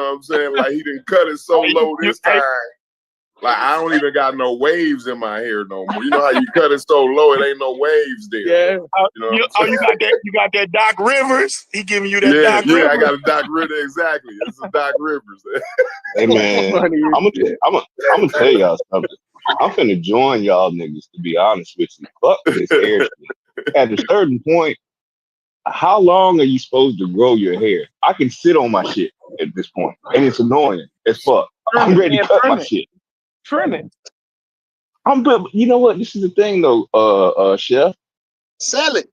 what I'm saying? Like he didn't cut it so low this time. Like I don't even got no waves in my hair no more. You know how you cut it so low, it ain't no waves there. Yeah. You know you got that Doc Rivers. He giving you that Doc Rivers. Yeah, I got a Doc Rivers, exactly. It's a Doc Rivers. Hey man, I'm gonna tell y'all something. I'm finna join y'all niggas, to be honest with you. Fuck this hair shit. At a certain point, how long are you supposed to grow your hair? I can sit on my shit at this point, and it's annoying as fuck. I'm ready to cut my shit. Trim it. But you know what? This is the thing though, Chef. Sell it.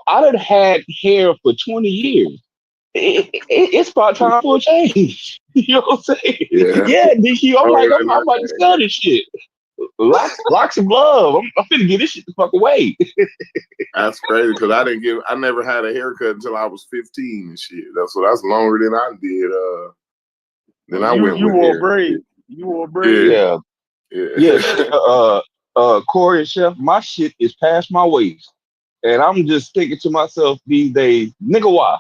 I done had hair for 20 years. It's about time for a change. You know what I'm saying? Yeah, DQ. I'm about to sell this shit. Locks of love. I'm finna get this shit the fuck away. That's crazy because I never had a haircut until I was 15 and shit. That's longer than I did. Then I went with hair. Braids. You wore braids. Yeah. Corey and Chef, my shit is past my waist. And I'm just thinking to myself these days, nigga, why?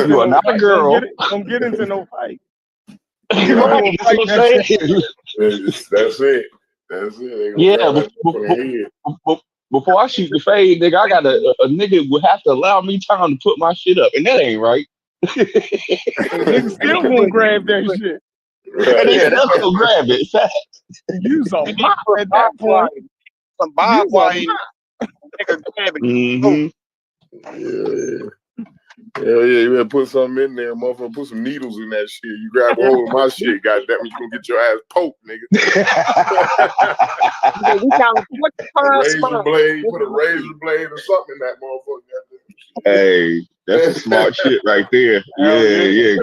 You are not a girl. Don't get into no fight. Right, that's it. Yeah, before I shoot the fade, nigga, I got a nigga would have to allow me time to put my shit up, and that ain't right. Nigga still won't grab that shit. Right. Yeah, that's gonna grab it. You some pop at that point. Some barbed wire. Nigga grab it. Hell yeah, you better put something in there, motherfucker. Put some needles in that shit. You grab a hold of my shit, goddamn, you gonna get your ass poked, nigga. Put a razor blade or something in that motherfucker. Hey, that's a smart shit right there. Yeah.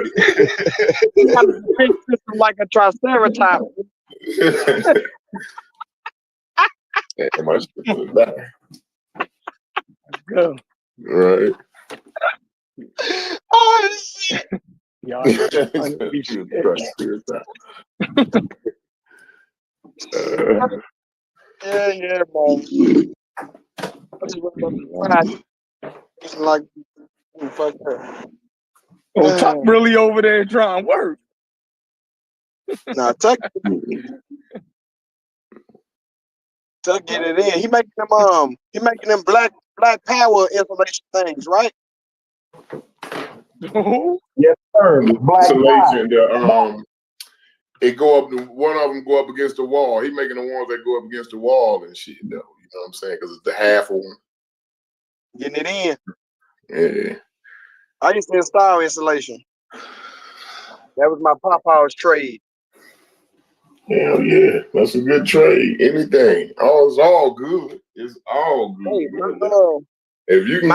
You got a big system like a triceratops. My shit was better. Go. Right. Oh shit! Y'all yeah, man. I just went up it's like fuck her. Tuck really over there trying to work. Nah, Tuck get it in. He making them black power information things, right? Yes, sir. Insulation. It go up. One of them go up against the wall. He making the ones that go up against the wall and shit, though. You know what I'm saying? Because it's the half of one. Getting it in. Yeah. I used to install insulation. That was my papa's trade. Hell yeah, that's a good trade. Anything. It's all good. It's all good. Hey, if you can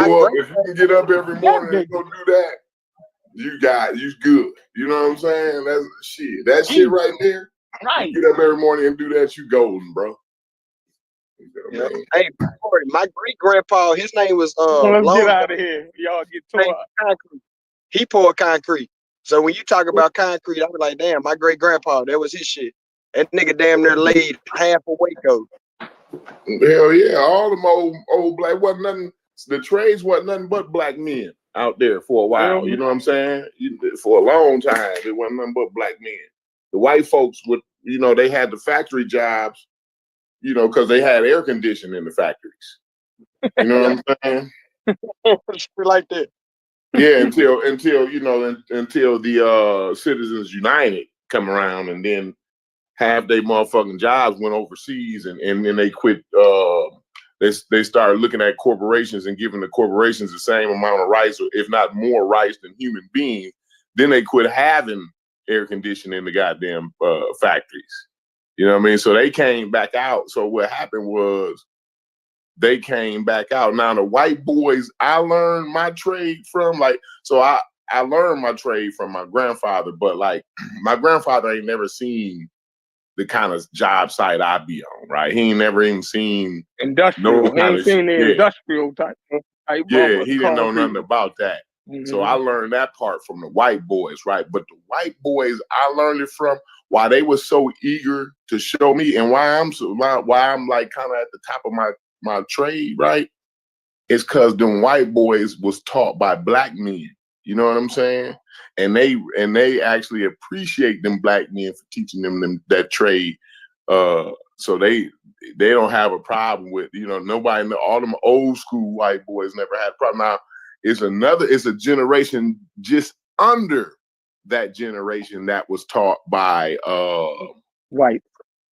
get up every morning and go do that, you good. You know what I'm saying? That's shit. That shit right there. Right. Get up every morning and do that, you golden, bro. Yeah. Hey, Corey, my great grandpa, his name was let's get out of here. Y'all get tore up. Concrete. He poured concrete. So when you talk about concrete, I was like, damn, my great grandpa, that was his shit. That nigga damn near laid half a Waco. Hell yeah, all them old black wasn't nothing. The trades wasn't nothing but black men out there for a while. You know what I'm saying? For a long time, it wasn't nothing but black men. The white folks would, they had the factory jobs, because they had air conditioning in the factories. You know what I'm saying? Like that. Yeah, until the Citizens United come around, and then half their motherfucking jobs went overseas, and then they quit. They started looking at corporations and giving the corporations the same amount of rights, or if not more rights than human beings. Then they quit having air conditioning in the goddamn factories. You know what I mean? So they came back out. So what happened was they came back out. Now the white boys, I learned my trade from I learned my trade from my grandfather, but like my grandfather ain't never seen the kind of job site I be on, right? He ain't never even seen industrial. He ain't seen the industrial type. Yeah, he didn't know nothing about that. Mm-hmm. So I learned that part from the white boys, right? But the white boys, I learned it from why they were so eager to show me, and why I'm like kind of at the top of my trade, right? It's because them white boys was taught by black men. You know what I'm saying? And they actually appreciate them black men for teaching them that trade. So they don't have a problem with, nobody, all them old school white boys never had a problem. Now it's a generation just under that generation that was taught by white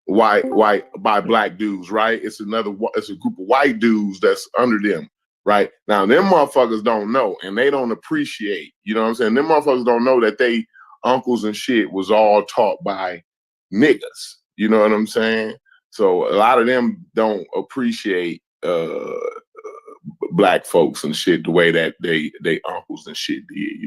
by black dudes, right? It's a group of white dudes that's under them. Right now, them motherfuckers don't know, and they don't appreciate. You know what I'm saying? Them motherfuckers don't know that they uncles and shit was all taught by niggas. You know what I'm saying? So a lot of them don't appreciate black folks and shit the way that they uncles and shit did.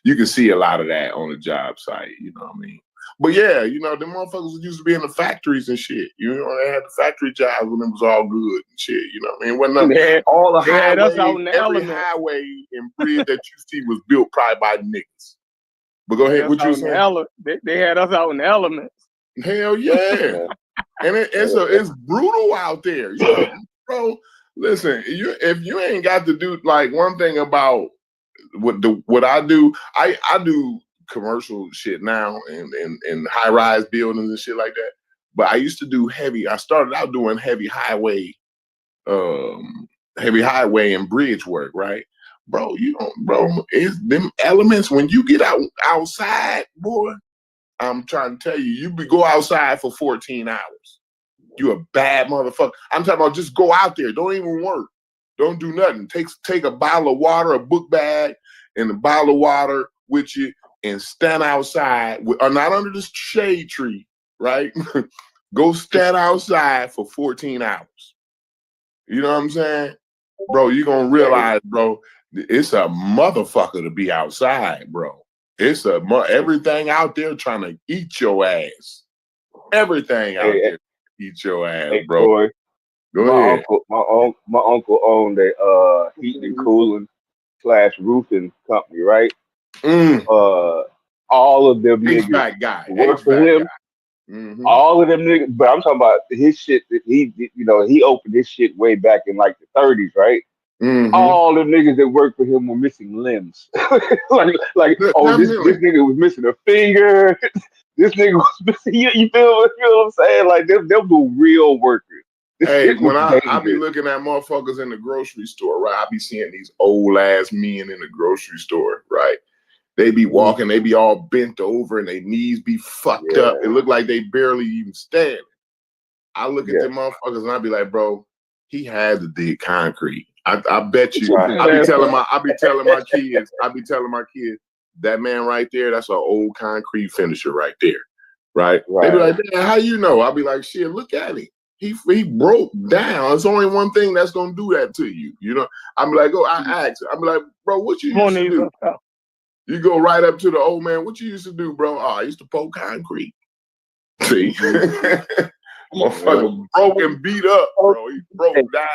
You can see a lot of that on the job site. You know what I mean? But yeah, them motherfuckers used to be in the factories and shit. They had the factory jobs when it was all good and shit. You know what I mean? Wasn't all the highways, every highway and bridge that you see was built probably by niggas. But go ahead, what you saying? They had us out in the elements. Hell yeah. And it's brutal out there. Bro, listen, if you ain't got to do, like, one thing about what I do, I do commercial shit now and high rise buildings and shit like that. But I used to do I started out doing heavy highway and bridge work, right? Bro, it's them elements when you get outside, boy. I'm trying to tell you, you go outside for 14 hours. You a bad motherfucker. I'm talking about just go out there. Don't even work. Don't do nothing. Take a bottle of water, a book bag, and a bottle of water with you, and stand outside, or not under this shade tree, right? Go stand outside for 14 hours. You know what I'm saying? Bro, you're going to realize, bro, it's a motherfucker to be outside, bro. It's everything out there trying to eat your ass. Everything out there eat your ass, bro. Boy, Go ahead. My uncle owned a heating and cooling / roofing company, right? All of them niggas work for him. Mm-hmm. All of them niggas, but I'm talking about his shit. He opened his shit way back in like the 30s, right? Mm-hmm. All the niggas that worked for him were missing limbs. like this nigga was missing a finger. This nigga was missing. You feel what I'm saying? Like them do real workers. Hey, when I be looking at motherfuckers in the grocery store, right? I be seeing these old ass men in the grocery store, right? They be walking, they be all bent over, and their knees be fucked up. It look like they barely even standing. I look at them motherfuckers and I be like, bro, he had to dig concrete. I bet you. I be telling my kids, that man right there, that's an old concrete finisher right there, right? They be like, man, how you know? I be like, shit, look at him. He broke down. It's only one thing that's gonna do that to you. I'm like, I ask. I'm like, bro, what you used to do? You go right up to the old man. What you used to do, bro? Oh, I used to pour concrete. See, motherfucker broke and beat up, bro. He broke down.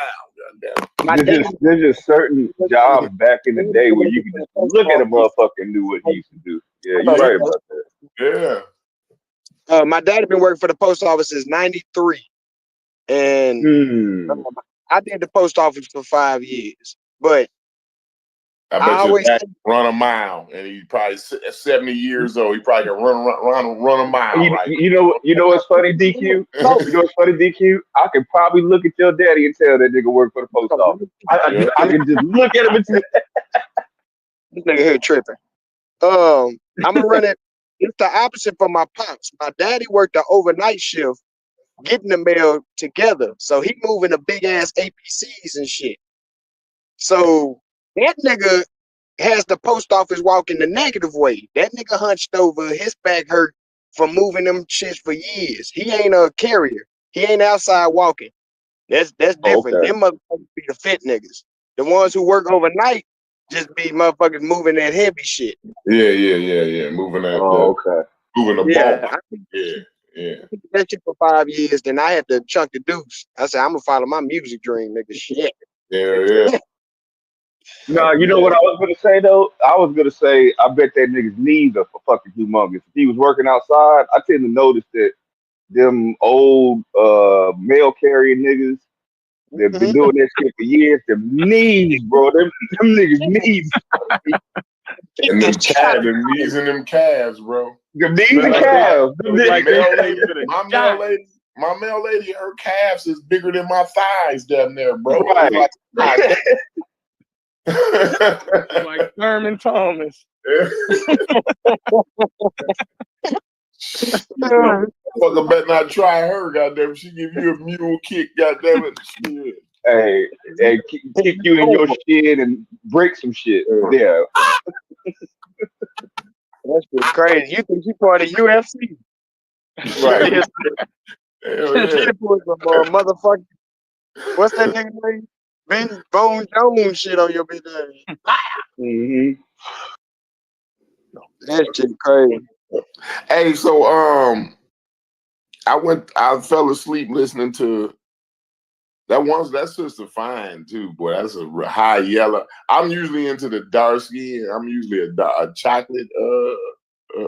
There's just certain jobs back in the day where you can just look at a motherfucker and knew what he used to do. Yeah, you're right about that. Yeah. My dad had been working for the post office since '93, and I did the post office for 5 years. But I bet your dad run a mile, and he's probably 70 years old. He probably can run a mile. You know what's funny, DQ? You know what's funny, DQ? I can probably look at your daddy and tell that nigga work for the post office. I can just look at him and say, this nigga here tripping. I'm gonna run it. It's the opposite for my pops. My daddy worked the overnight shift, getting the mail together. So he moving the big ass APCs and shit. So that nigga has the post office walking the negative way. That nigga hunched over, his back hurt from moving them shits for years. He ain't a carrier. He ain't outside walking. That's different. Them motherfuckers be the fit niggas. The ones who work overnight just be motherfuckers moving that heavy shit. Yeah. Moving that. Moving the bulk. Yeah. I did that shit for 5 years. Then I had to chunk the deuce. I said, I'm gonna follow my music dream, nigga. Shit. Yeah. No, you know what I was gonna say though? I was gonna say I bet that nigga's knees are fucking humongous. If he was working outside, I tend to notice that them old mail carrying niggas, They've been doing that shit for years. Them knees, bro. Them niggas knees. And them calves, them knees and them calves, bro. Them knees and calves. Like My male lady, her calves is bigger than my thighs down there, bro. Right. like Thurman Thomas. Fucker better not try her, goddamn. She give you a mule kick, goddamn it. Shit. Hey, kick you in your shit and break some shit. Yeah. That's just crazy. You think she part of UFC? Right. Hell yeah. She put some motherfucker. What's that nigga name? Ben Bone Jones shit on your bitch ass. Mm-hmm. That shit crazy. Hey, so I fell asleep listening to that sister fine too, boy. That's a high yellow. I'm usually into the dark skin. I'm usually a chocolate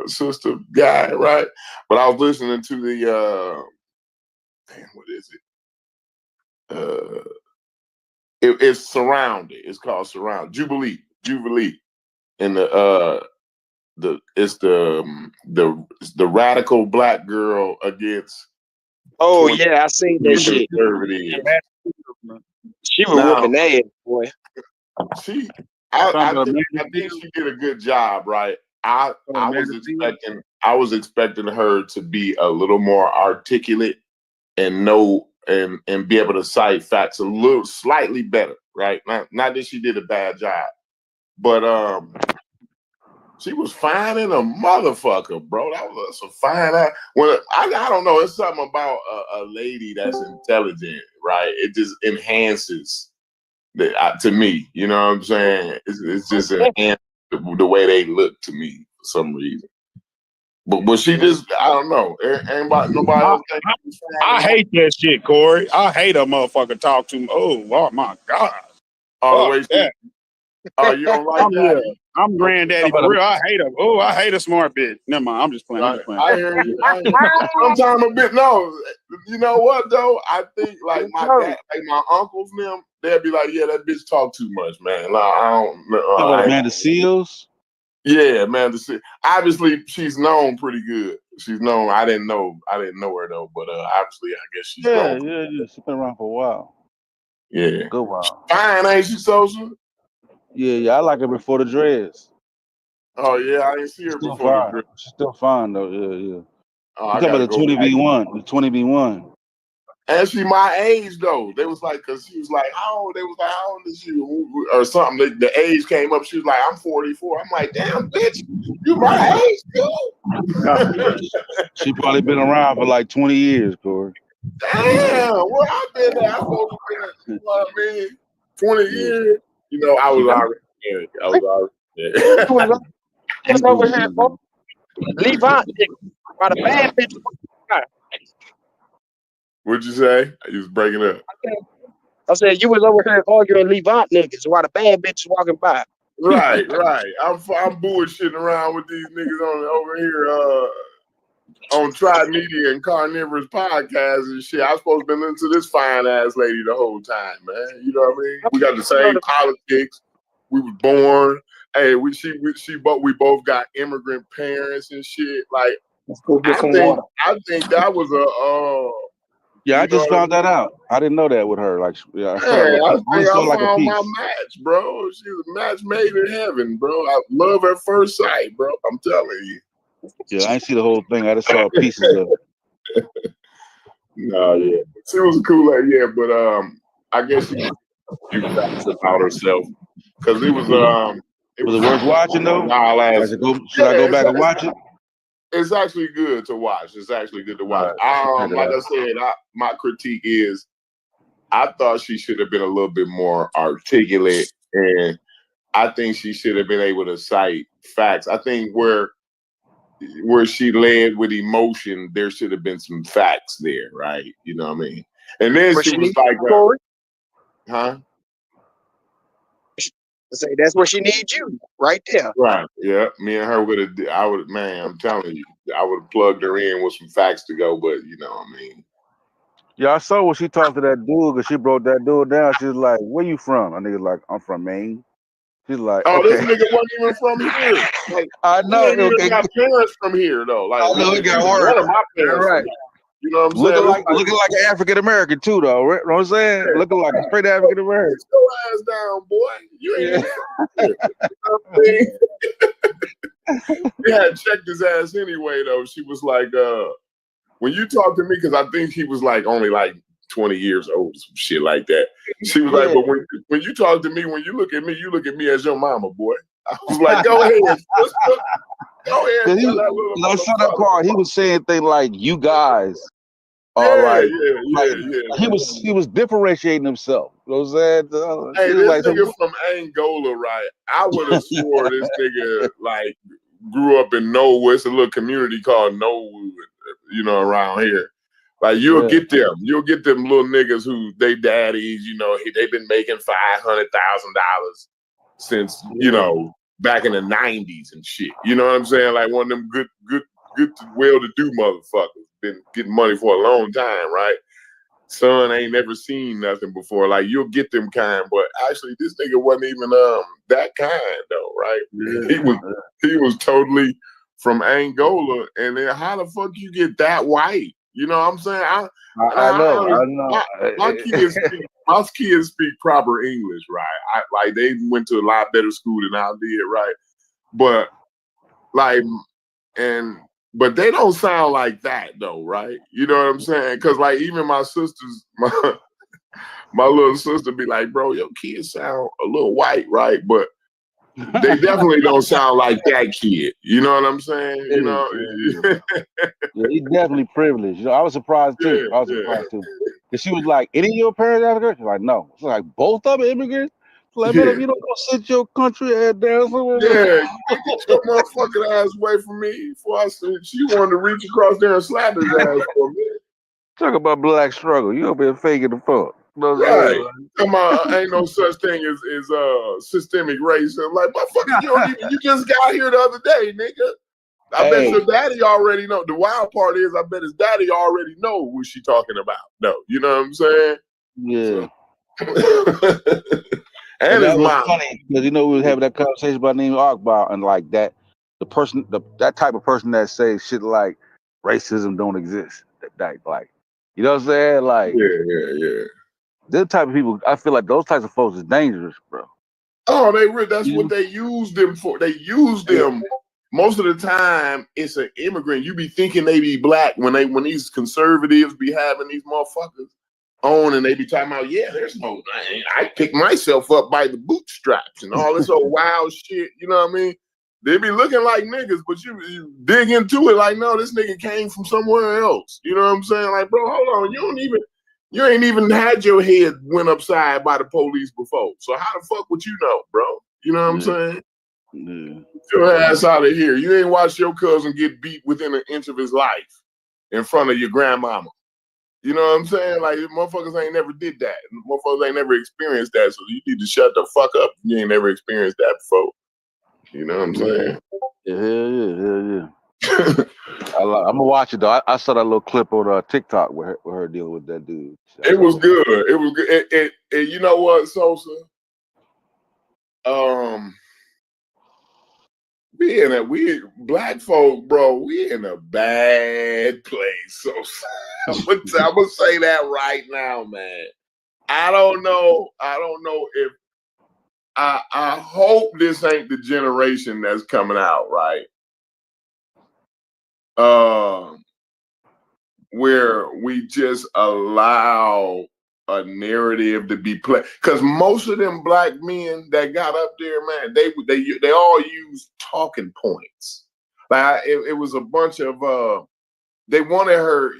sister guy, right? But I was listening to the what is it? It's Surrounded. It's called Surround Jubilee, and it's the radical black girl against. Oh yeah, I seen that shit. She was whooping ass, boy. I think she did a good job, right? I was expecting her to be a little more articulate and be able to cite facts a little slightly better, right? Not that she did a bad job, but she was fine in a motherfucker, bro. That was a fine ass. Well, I don't know. It's something about a lady that's intelligent, right? It just enhances to me. You know what I'm saying? It's just enhances the way they look to me for some reason. But she just, I don't know. Nobody else. I hate that shit, Corey. I hate a motherfucker talk to me. Oh my God. Oh, wait, you don't like that? I'm granddaddy for real. I hate a smart bitch. Never mind. I'm just playing. I hear you. Sometimes a bit. No, you know what though? I think like my dad, like my uncles, them, they'd be like, "Yeah, that bitch talk too much, man." Like, I don't. Amanda Seals. Yeah, Amanda Seals. Obviously, she's known pretty good. She's known. I didn't know her though, but obviously, I guess she's known. Yeah. She's been around for a while. Yeah, good while. Fine, ain't she, social? Yeah. I like her before the dreads. Oh yeah, I didn't see her Still before fine. the dreads. She's still fine though. Yeah. Oh, I'm talking about the 20B1. The 20B1. And she my age though. They was like, cause she was like, how old? They was like, how old is you? Or something. The age came up. She was like, I'm 44. I'm like, damn, bitch, you my age too. She probably been around for like 20 years, Corey. Damn, where I been at? I supposed to be, you know what I mean? 20 years. You know, I was already married. Just over here, folks. Leave out by the bad bitch. What'd you say? You was breaking up. I said you was over here arguing Levant niggas while the bad bitch walking by. Right. I'm bullshitting around with these niggas over here on Tri Media and Carnivorous podcast and shit. I was supposed to be listening to this fine ass lady the whole time, man. You know what I mean? We got the same politics. We was born. Hey, we both got immigrant parents and shit. Like, I think that was a yeah, I just found that out. I didn't know that with her. Like, yeah, I think I found my match, bro. She's a match made in heaven, bro. I love at first sight, bro. I'm telling you. Yeah, I didn't see the whole thing. I just saw pieces of it. No, yeah, she was cool. But I guess she facts about herself because it was Was it worth watching though? Should I go back and watch it? It's actually good to watch. Like I said, my critique is I thought she should have been a little bit more articulate, and I think she should have been able to cite facts. I think where she led with emotion, there should have been some facts there, right? You know what I mean? And then she was like, huh? Say that's where she needs you, right there. Right. Yeah. Me and her man, I'm telling you, I would have plugged her in with some facts to go, but you know what I mean. Yeah, I saw when she talked to that dude because she broke that dude down. She was like, "Where you from?" I nigga like, "I'm from Maine." She's like, Oh, this "Okay." nigga wasn't even from here. Like, I he know. ain't even Okay. got parents from here though. Like, I know it got worse. one of my All parents from right. here. You know what I'm saying? Looking like an African American too, though. Right? You know what I'm saying? Looking like a straight African American. Sit your ass down, boy. You ain't Yeah. even from here. You know what I mean? We had checked his ass anyway, though. She was like, when you talk to me, because I think he was like only like 20 years old, some shit like that. She was like, but when you talk to me, when you look at me as your mama, boy. I was like, go ahead, sister. Go ahead. I saw that part. He was saying things like, "You guys are like." He was differentiating himself. You know what I'm saying? Hey, this nigga from Angola, right? I would have swore this nigga like grew up in Norwood. It's a little community called Norwood, you know, around here. Like you'll get them little niggas who they daddies, you know, they've been making $500,000 since you know back in the '90s and shit. You know what I'm saying? Like one of them good, well-to-do motherfuckers been getting money for a long time, right? Son ain't never seen nothing before. Like you'll get them kind, but actually this nigga wasn't even that kind though, right? Yeah. He was totally from Angola, and then how the fuck you get that white? You know what I'm saying? I know. My kids speak proper English, right? Like they went to a lot better school than I did, right? But like but they don't sound like that though, right? You know what I'm saying? Because like even my sisters, my little sister be like, bro, your kids sound a little white, right? But they definitely don't sound like that kid. You know what I'm saying? You know, yeah, he's definitely privileged. You know, I was surprised too. Cause she was like, "Any of your parents African?" She's like, "No." She's like, "Both of them immigrants?" She's like, "Man, if you don't go sit your country ass down somewhere." Yeah, get your motherfucking ass away from me. Before I said she wanted to reach across there and slap his ass for a minute. Talk about black struggle. You over here faking the fuck. Right. Come on, ain't no such thing as systemic racism. Like, motherfucker, you just got here the other day, nigga. I bet your daddy already know. The wild part is I bet his daddy already know what she talking about. No, you know what I'm saying? Yeah. So. and his mom. Funny because we was having that conversation about name Akbar and like that that type of person that says shit like racism don't exist. That like, you know what I'm saying? Like, yeah. Those type of people, I feel like those types of folks is dangerous, bro. Oh, that's what they use them for. They use them most of the time. It's an immigrant. You be thinking they be black when these conservatives be having these motherfuckers on and they be talking about, yeah, there's no, I pick myself up by the bootstraps and all this old wild shit. You know what I mean? They be looking like niggas, but you dig into it like, no, this nigga came from somewhere else. You know what I'm saying? Like, bro, hold on, you ain't even had your head went upside by the police before. So how the fuck would you know, bro? You know what I'm saying? Yeah. Get your ass out of here. You ain't watched your cousin get beat within an inch of his life in front of your grandmama. You know what I'm saying? Like, motherfuckers ain't never did that. Motherfuckers ain't never experienced that. So you need to shut the fuck up. You ain't never experienced that before. You know what I'm saying? Yeah. I'm gonna watch it though. I saw that little clip on TikTok with her dealing with that dude. It was good. It was good. And you know what, Sosa? We black folk, bro. We in a bad place. So I'm gonna say that right now, man. I don't know if I hope this ain't the generation that's coming out, right? Where we just allow a narrative to be played, because most of them black men that got up there, man, they all use talking points. Like it was a bunch of they wanted her.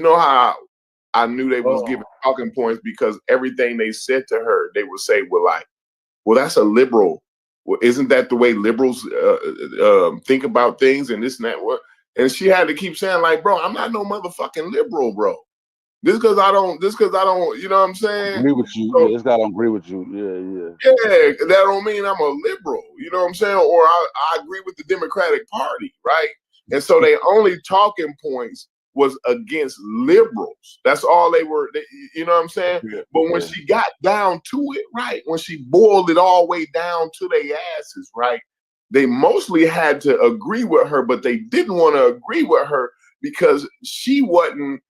How I knew they was giving talking points because everything they said to her, they would say, well, that's a liberal. Well, isn't that the way liberals think about things and this and that? What? And she had to keep saying, like, bro, I'm not no motherfucking liberal, bro. This because I don't, you know what I'm saying? Agree with you. So, I don't agree with you. Yeah. Yeah, that don't mean I'm a liberal. You know what I'm saying? Or I agree with the Democratic Party, right? And so they only talking points was against liberals. That's all they were. You know what I'm saying? Yeah. But when she got down to it, right, when she boiled it all the way down to their asses, right, they mostly had to agree with her, but they didn't want to agree with her because she wasn't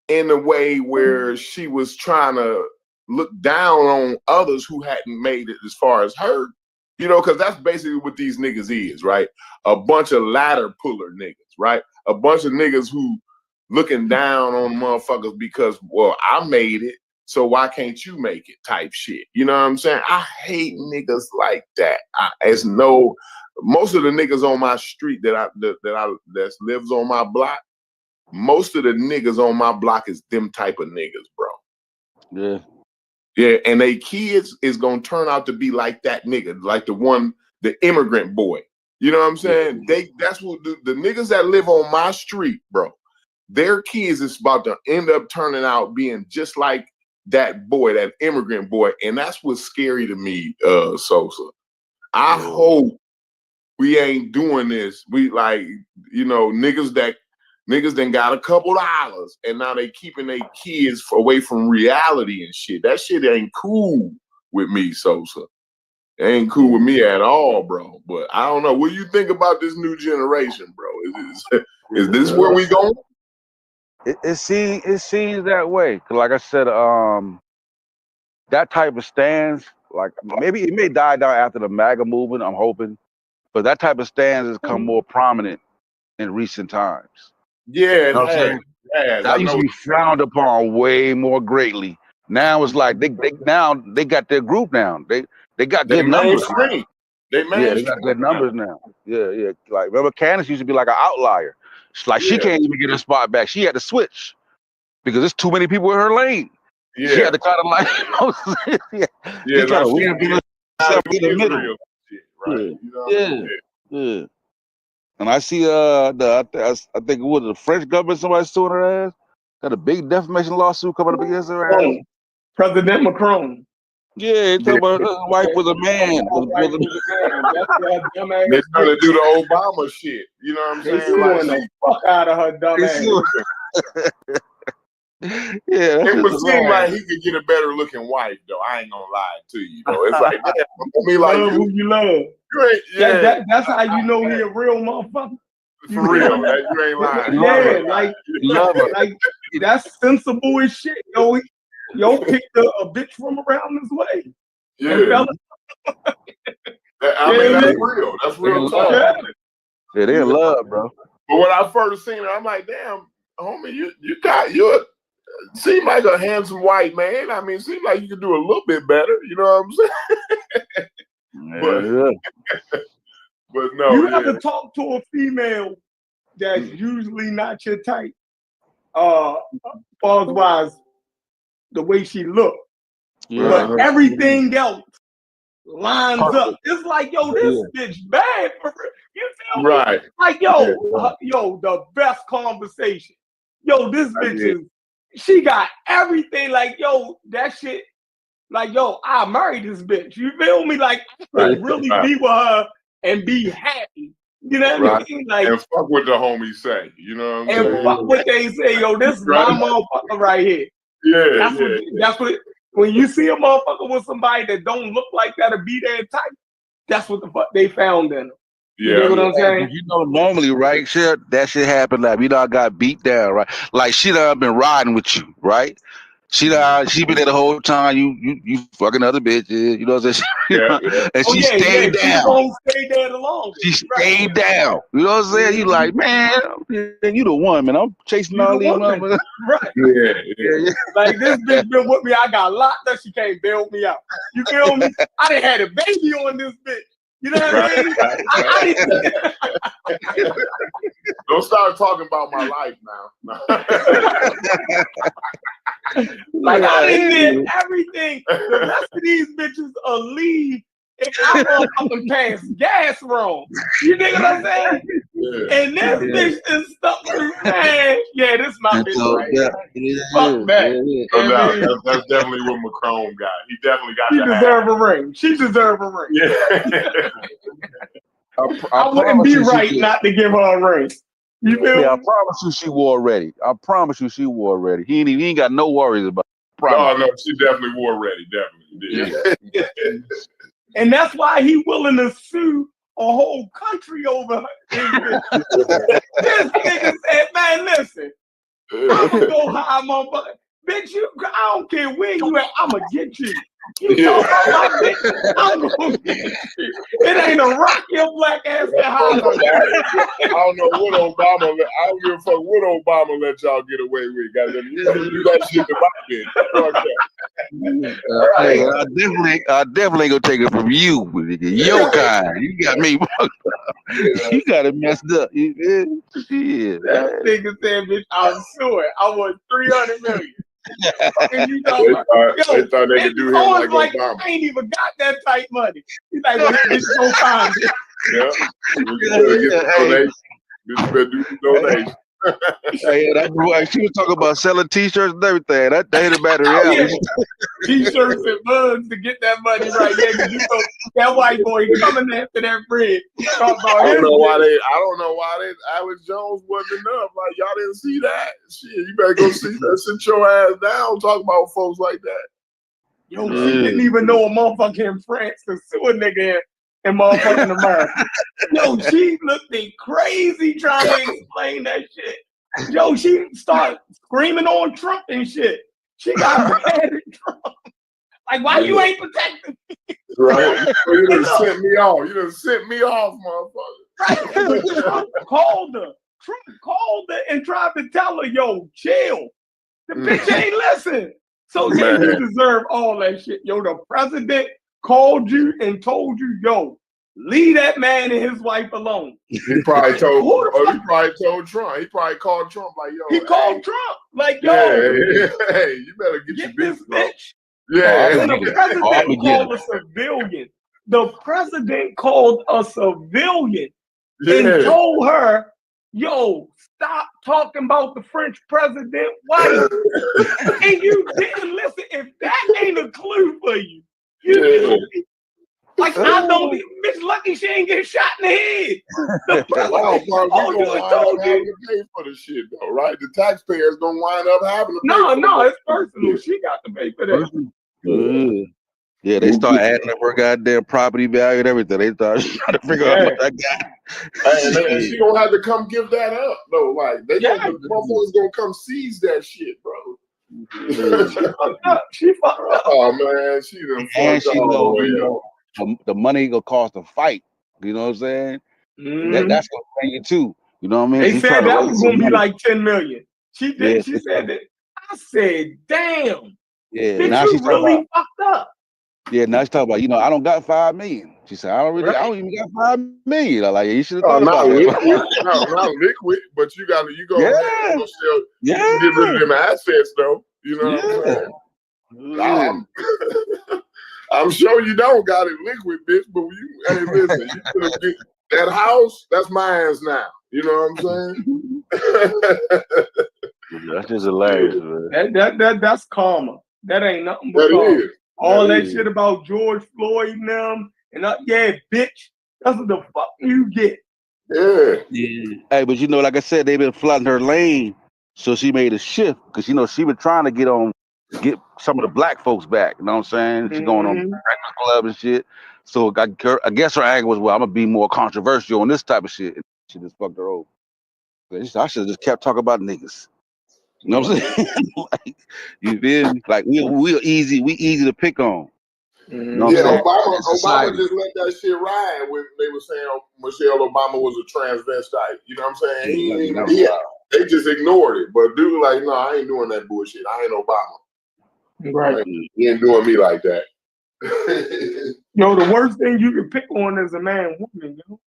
in a way where she was trying to look down on others who hadn't made it as far as her. You know, because that's basically what these niggas is, right? A bunch of ladder puller niggas, right? A bunch of niggas who looking down on motherfuckers because, well, I made it, so why can't you make it type shit. You know what I'm saying? I hate niggas like that. Most of the niggas on my street that lives on my block, most of the niggas on my block is them type of niggas, bro. Yeah. Yeah, and they kids is gonna turn out to be like that nigga, like the immigrant boy. You know what I'm saying? That's what the niggas that live on my street, bro. Their kids is about to end up turning out being just like that boy, that immigrant boy, and that's what's scary to me, Sosa. I hope we ain't doing this. We like, you know, niggas done got a couple dollars and now they keeping their kids away from reality and shit. That shit ain't cool with me, Sosa. It ain't cool with me at all, bro. But I don't know. What do you think about this new generation, bro? Is this where we going? It seems that way. 'Cause like I said, that type of stance, like maybe it may die down after the MAGA movement, I'm hoping. But that type of stance has become more prominent in recent times. Yeah, You know what I'm saying? That used to be frowned upon way more greatly. Now it's like they got their group now. They got good numbers. They got good numbers now. Yeah. Like remember Candace used to be like an outlier. Like she can't even get her spot back. She had to switch because there's too many people in her lane. Yeah. She had to kind of like she tried to win herself in the middle. Right. You know Yeah. And I see I think it was the French government, somebody suing her ass. Got a big defamation lawsuit coming up against her ass. President Macron. Yeah, talking about her wife was a man. They're trying to do the Obama shit. You know what I'm saying? They suing the fuck out of her dumb ass. Yeah, it would seem like he could get a better looking wife, though. I ain't gonna lie to you, though. It's like, damn, I mean, like, love who you love. That's how you know he a real motherfucker. For real, you ain't lying. Yeah, like that's sensible as shit. Yo picked a bitch from around his way. Yeah. I mean, that's real. That's real talk. Yeah, they in love, bro. But when I first seen her, I'm like, damn, homie, you seem like a handsome white man. I mean, seem like you could do a little bit better. You know what I'm saying? But no. You ever talk to a female that's usually not your type, wise, the way she look, but everything else lines up. It's like, yo, this bitch bad for real. You feel me? Right. Like, yo, the best conversation. Yo, this bitch she got everything. Like, yo, that shit. Like, yo, I married this bitch. You feel me? Like, I could really be with her and be happy. You know what I mean? Like, and fuck what the homies say. You know what I'm saying? And fuck what they say, yo. This is my motherfucker right here. Yeah, that's what. When you see a motherfucker with somebody that don't look like that or be their type, that's what the fuck they found in them. Yeah, you know what I'm saying? You know, normally, right? That shit happen. Like, I got beat down, right? Like, she done been riding with you, right? She been there the whole time. You fucking other bitches. You know what I'm saying? And she stayed down. She won't stay there the longest. She stayed down. You know what I'm saying? You like, man, you the one, man. I'm chasing all these motherfuckers. Right. Yeah. Like, this bitch been with me. I got locked up. She can't bail me out. You feel me? I done had a baby on this bitch. You know what I mean? Don't start talking about my life now. Like, I done did everything. The rest of these bitches will leave if I motherfucking pass gas wrong. You dig what I'm saying? And this bitch is stuck with, man. Yeah, this is my bitch right here. Fuck that. That's definitely what Macron got. He definitely got She deserve a ring. She deserve a ring. Yeah. I wouldn't be right not to give her a ring. You feel Yeah, I me? promise you she war ready. I promise you she war ready. He ain't got no worries about it. Promise. No, she definitely war ready. Definitely did. And that's why he willing to sue a whole country over his bitch. This nigga said, man, listen, I'm gonna go high, motherfucker. Bitch, I don't care where you at, I'm gonna get you. You talk about my bitch, I'm gonna get you. It ain't a rock your black ass can hide on you. I don't know what Obama. I don't give a fuck what Obama let y'all get away with. Goddamn, you better do that shit to my bitch. Fuck that. I definitely gonna take it from you, nigga. Your kind. You got me. You got it messed up. Shit. That nigga said, bitch, I'm suing. I want 300 million. And you know, they thought they could do him like Obama. I ain't even got that type money. He's like, well, bitch, go find it. Yeah. Bitch, better do the donation. Hey, she was talking about selling T-shirts and everything. That ain't about the reality. T-shirts and bugs to get that money right. Yeah, because you know that white boy coming after that bread. I don't know why Alex Jones wasn't enough. Like y'all didn't see that. Shit, you better go see that. Sit your ass down. Talk about folks like that. Yo, she didn't even know a motherfucker in France could sue a nigga in motherfucking America. Yo, she looked crazy trying to explain that shit. Yo, she started screaming on Trump and shit. She got mad at Trump. Like, why you ain't protecting me? Right? You done sent me off. You done sent me off, motherfucker. Right. Trump called her. Trump called her and tried to tell her, yo, chill. The bitch ain't listen. So yeah, you deserve all that shit. Yo, the president called you and told you, yo, leave that man and his wife alone. He probably told Trump. He probably called Trump like, yo. He called Trump like, yo. Hey, you better get your this bitch. bitch. Yeah. When the president called a civilian, the president called a civilian and told her, yo, stop talking about the French president wife. And you didn't listen. If that ain't a clue for you, like I don't be bitch lucky she ain't get shot in the head. The president told you to pay for the shit though, right? The taxpayers gonna wind up having to pay. No, it's personal. She got to pay for that. Yeah, they start adding up her goddamn property value and everything. They start trying to figure out what I got. And she gonna have to come give that up though. Like the motherfuckers gonna come seize that shit, bro. She fucked up. Oh man, she done fucked up. The money gonna cost a fight. You know what I'm saying? That's gonna pay you too. You know what I mean? They said that was gonna be like 10 million. She did. She said that. I said, damn. Yeah. Now you really fucked up. Yeah, now she's talking about, I don't got 5 million. She said, I don't even got 5 million. I'm like, you should have thought about it. Not liquid, but you go ahead and you can get rid of them assets though. You know what I'm saying? I'm sure you don't got it liquid, bitch, but hey, listen, you could have that house, that's mine now. You know what I'm saying? That's just hilarious, man. That's karma. That ain't nothing but karma. All that shit about George Floyd and them, and bitch, that's what the fuck you get. Yeah. Hey, but like I said, they've been flooding her lane, so she made a shift because she been trying to get some of the black folks back. You know what I'm saying? She going on the club and shit. So I guess her angle was, well, I'm gonna be more controversial on this type of shit. She just fucked her over. I should have just kept talking about niggas. You know what I'm saying? Like, you feel me? Like we easy to pick on. You know Obama just let that shit ride when they were saying Michelle Obama was a transvestite. You know what I'm saying? They just ignored it. But dude, like, no, I ain't doing that bullshit. I ain't Obama. Right. He ain't doing me like that. Yo, the worst thing you can pick on is a man woman, yo.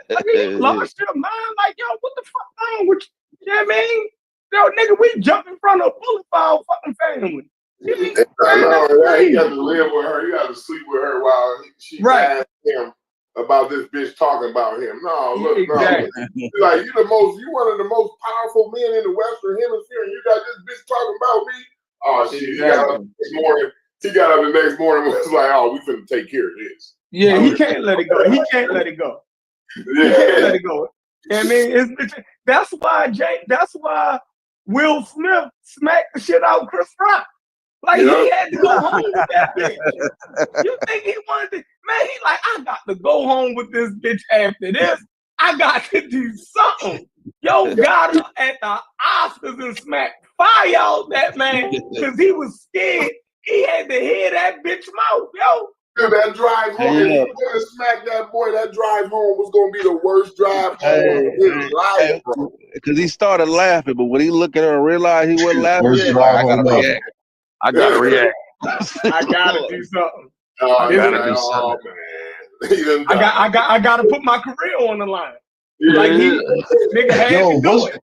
Like, you lost your mind, like, yo, what the fuck wrong with you? You know what I mean? Yo, nigga, we jump in front of a bullet for our fucking family. He got to live with her. He got to sleep with her while she asked him about this bitch talking about him. No, look, exactly. No. Like, you one of the most powerful men in the Western Hemisphere, and you got this bitch talking about me. Oh shit! He got up the next morning and was like, "Oh, we finna take care of this." Yeah, he can't let it go. He can't let it go. He can't let it go. I mean, that's why Will Smith smacked the shit out of Chris Rock. Like he had to go home with that bitch. You think he wanted to? Man, he like, I got to go home with this bitch after this. I got to do something. Yo, got up at the Oscars and smacked fire out that man because he was scared. He had to hear that bitch mouth, yo. Dude, that drive home, if he would have smacked that boy, that drive home was gonna be the worst drive home of his life, bro. Because he started laughing, but when he looked at her and realized he wasn't laughing, Worst like, drive I gotta home ever. react. I gotta react. I gotta do something. Oh, I gotta do oh something. man. He done I gotta put my career on the line. Yeah. Like nigga had Yo, to do it.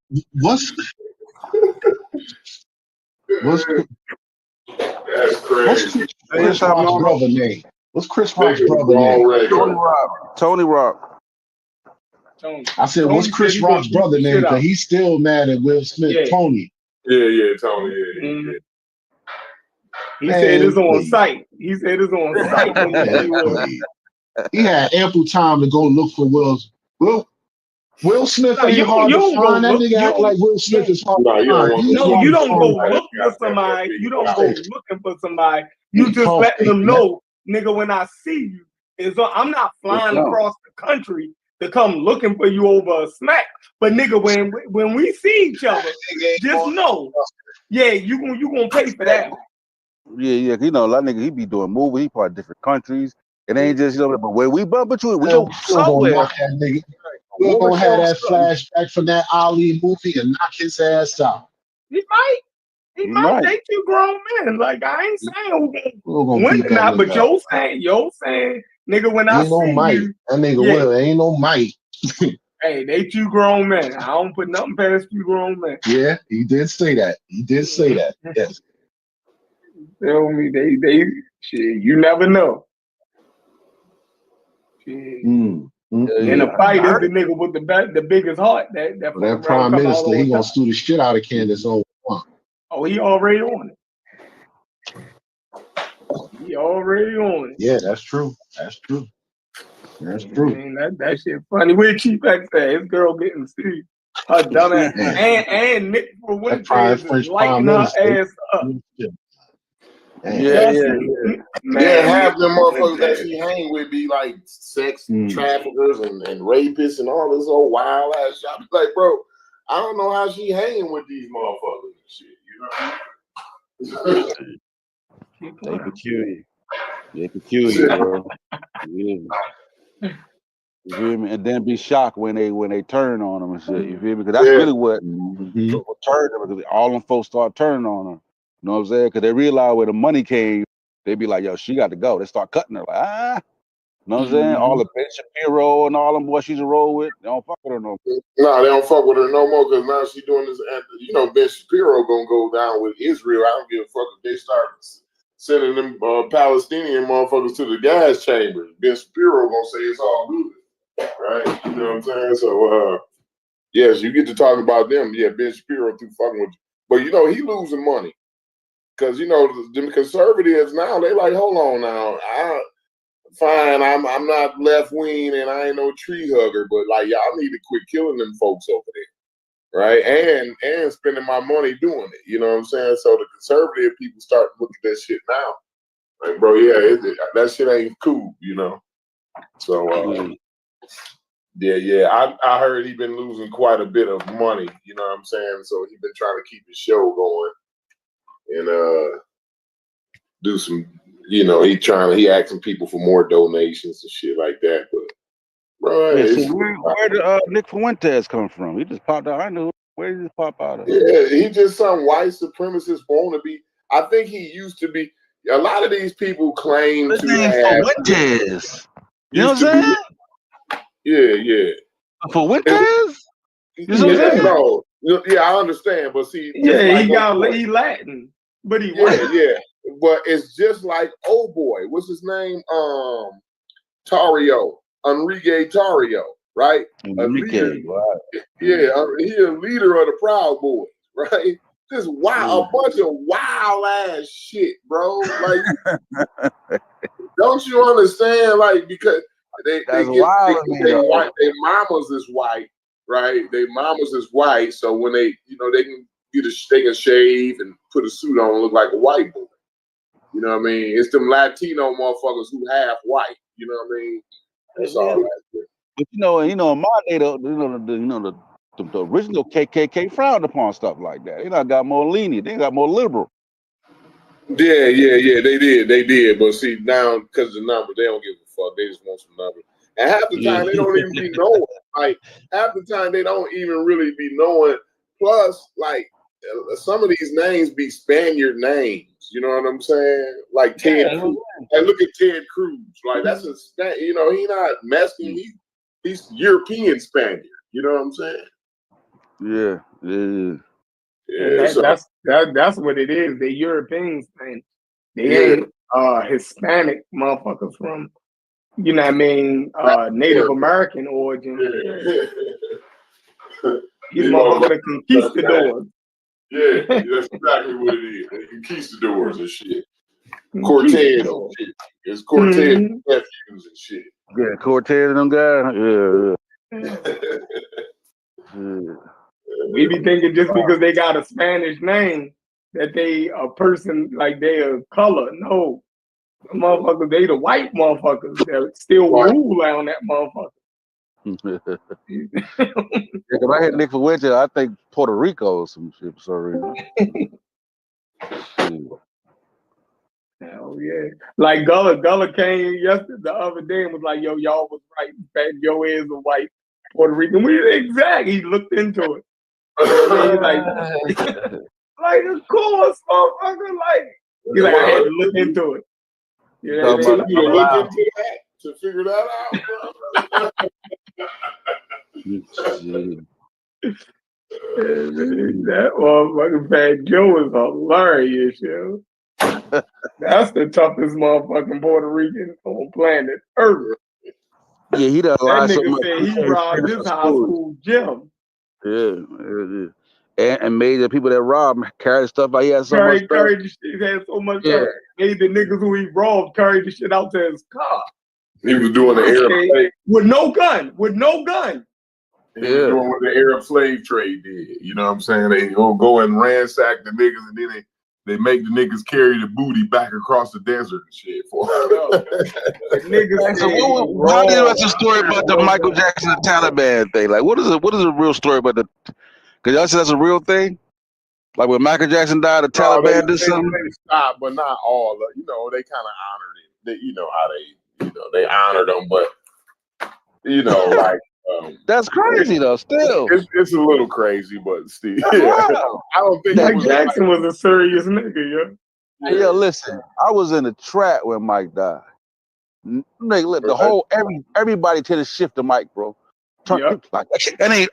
That's crazy. Chris Rock's brother name? What's Chris Rock's brother name? Tony Rock. I said, what's Chris Rock's brother name? Because he's still mad at Will Smith. Yeah. Tony. Yeah, Tony. Yeah. Mm-hmm. He said it's on site. He said it's on site. He had ample time to go look for Will Smith ain't hard to find. That nigga act like Will Smith is hard to find. No, you don't go look for somebody. You don't go looking for somebody. You just let them know, nigga, when I see you, I'm not flying across the country to come looking for you over a smack. But nigga, when we see each other, just know, yeah, you gonna pay for that. Yeah, you know, a lot of niggas, he be doing movies, he part of different countries. It ain't just, you know, but when we bump into it, we go somewhere. We're gonna have that flashback from that Ali movie and knock his ass out. He might. They two grown men. Like, I ain't saying we're gonna when or not, but yo saying, nigga, when I see you, that nigga Will ain't no might. Hey, they two grown men. I don't put nothing past two grown men. Yeah, he did say that. Yes. Tell me they shit. You never know. Shit. In a fight, is the nigga with the biggest heart. That prime minister, he gonna sue the shit out of Candace Owens. Oh, he already on it. Yeah, that's true. I mean, that shit funny. Where Chief X at? His girl getting sued. Her dumb ass. and Nick for Winter is lighting her ass up. Yeah, half them motherfuckers that she hang with be like sex traffickers and rapists and all this old wild ass shit. I be like, bro, I don't know how she hanging with these motherfuckers and shit, you know? They peculiar, bro. Yeah. You feel me? And then be shocked when they turn on them and shit. You feel me? Because that's really what turned them. Because all them folks start turning on them. You know what I'm saying? Because they realize where the money came. They be like, yo, she got to go. They start cutting her. Like, you know what I'm saying? All the Ben Shapiro and all them boys she's a roll with, they don't fuck with her no more. No, they don't fuck with her no more because now she doing this. You know, Ben Shapiro gonna go down with Israel. I don't give a fuck if they start sending them Palestinian motherfuckers to the gas chambers. Ben Shapiro gonna say it's all good, right? You know what I'm saying? So, yes, you get to talk about them. Yeah, Ben Shapiro through fucking with you. But, you know, he losing money. Because, you know, the conservatives now, they like, hold on now. Fine, I'm not left-wing and I ain't no tree hugger, but, like, y'all need to quit killing them folks over there, right? And spending my money doing it, you know what I'm saying? So the conservative people start looking at that shit now. Like, bro, yeah, that shit ain't cool, you know? So, yeah, I heard he been losing quite a bit of money, you know what I'm saying? So he been trying to keep his show going and do some, you know, he asking people for more donations and shit like that. But bro, so where did Nick Fuentes come from? He just popped out. I knew. Where did he just pop out of? Yeah, he just some white supremacist wannabe. I think he used to be. A lot of these people claim to have Fuentes. You know what I'm saying? Yeah. Fuentes? Yeah, I understand, but see, he Latin, but he yeah. But it's just like boy, what's his name? Enrique Tarrio, right? Enrique, right. Yeah, he a leader of the Proud Boys, right? Just a bunch of wild ass shit, bro. Like, don't you understand? Like, because they white, their mamas is white, right? Their mamas is white, so when they, they can they can shave and put a suit on and look like a white boy. You know what I mean? It's them Latino motherfuckers who half white. You know what I mean? That's all that. But in my day, the original KKK frowned upon stuff like that. They got more lenient. They got more liberal. Yeah, they did. But see, now because of the numbers, they don't give a fuck. They just want some numbers. And half the time, they don't even be knowing. Like half the time, they don't even really be knowing. Plus, like some of these names be Spaniard names. You know what I'm saying? Like Ted Cruz. Like look at Ted Cruz. Like that's a he not Mexican. He's European Spaniard. You know what I'm saying? Yeah. That's what it is. They Europeans, man. They ain't Hispanic motherfuckers from, you know what I mean, Native American origin. These motherfuckers are conquistadors. Yeah, that's exactly what it is. They conquistadors and shit. Cortez and shit. It's Cortez nephews and shit. Yeah, Cortez and them guys. Yeah. We be thinking just because they got a Spanish name that they a person like they a color. No, the motherfuckers, they the white motherfuckers that still rule on that motherfucker. If I had Nick for Winter, I think Puerto Rico or some shit for some reason. Hell yeah. Like Gullah came the other day and was like, yo, y'all was right. In fact, your is a white Puerto Rican. He looked into it. He's like, of course, motherfucker. He's like, I had to look into it. You know what I mean? Look into that to figure that out, That motherfucking Fat Joe is hilarious, yo. That's the toughest motherfucking Puerto Rican on planet Earth. Yeah, he done that so nigga much. said he robbed his high school gym. Yeah. And made the people that robbed carry the stuff out. He had so much. Carried the shit. He had so much. Made the niggas who he robbed carry the shit out to his car. He was doing the Arab slave with no gun. He was doing what the Arab slave trade did. You know what I'm saying? They go and ransack the niggas, and then they make the niggas carry the booty back across the desert and shit for them. How do you know the story about the Michael Jackson and Taliban thing? Like, what is the real story about the? Because y'all said that's a real thing. Like when Michael Jackson died, the Taliban did something. They stopped, but not all. They kind of honored it. They honored them, but like. That's crazy though. Still, it's a little crazy, but still, wow. I don't think Mike Jackson was a serious nigga, yo. Yo, listen, I was in a trap when Mike died. The whole everybody to the shift the mic, bro. It ain't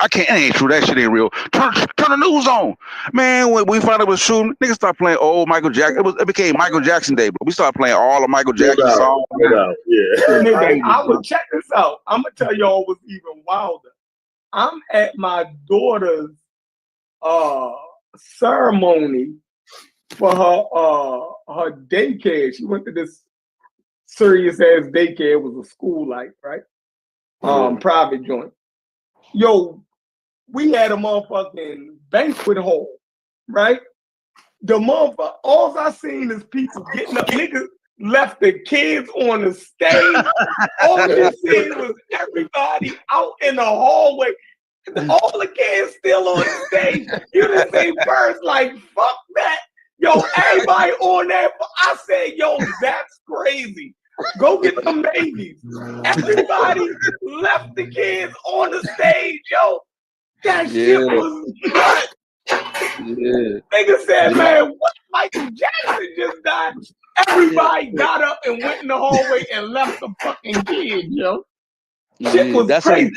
true. That shit ain't real. Turn the news on, man. When we found it was true, niggas start playing old Michael Jackson. It became Michael Jackson Day, but we started playing all of Michael Jackson songs. I would check this out. I'm gonna tell y'all what's even wilder. I'm at my daughter's ceremony for her daycare. She went to this serious ass daycare. It was a school, right? Private joint. Yo, we had a motherfucking banquet hall, right? The motherfucker, all I seen is people getting up. Niggas left the kids on the stage. All you seen was everybody out in the hallway. All the kids still on the stage. You didn't say first, like, fuck that. Yo, everybody on that. I said, yo, that's crazy. Go get them babies. Everybody left the kids on the stage, yo. That shit was nuts. Nigga said, man, what? Michael Jackson just died. Everybody got up and went in the hallway and left the fucking kids, yo. Shit was crazy.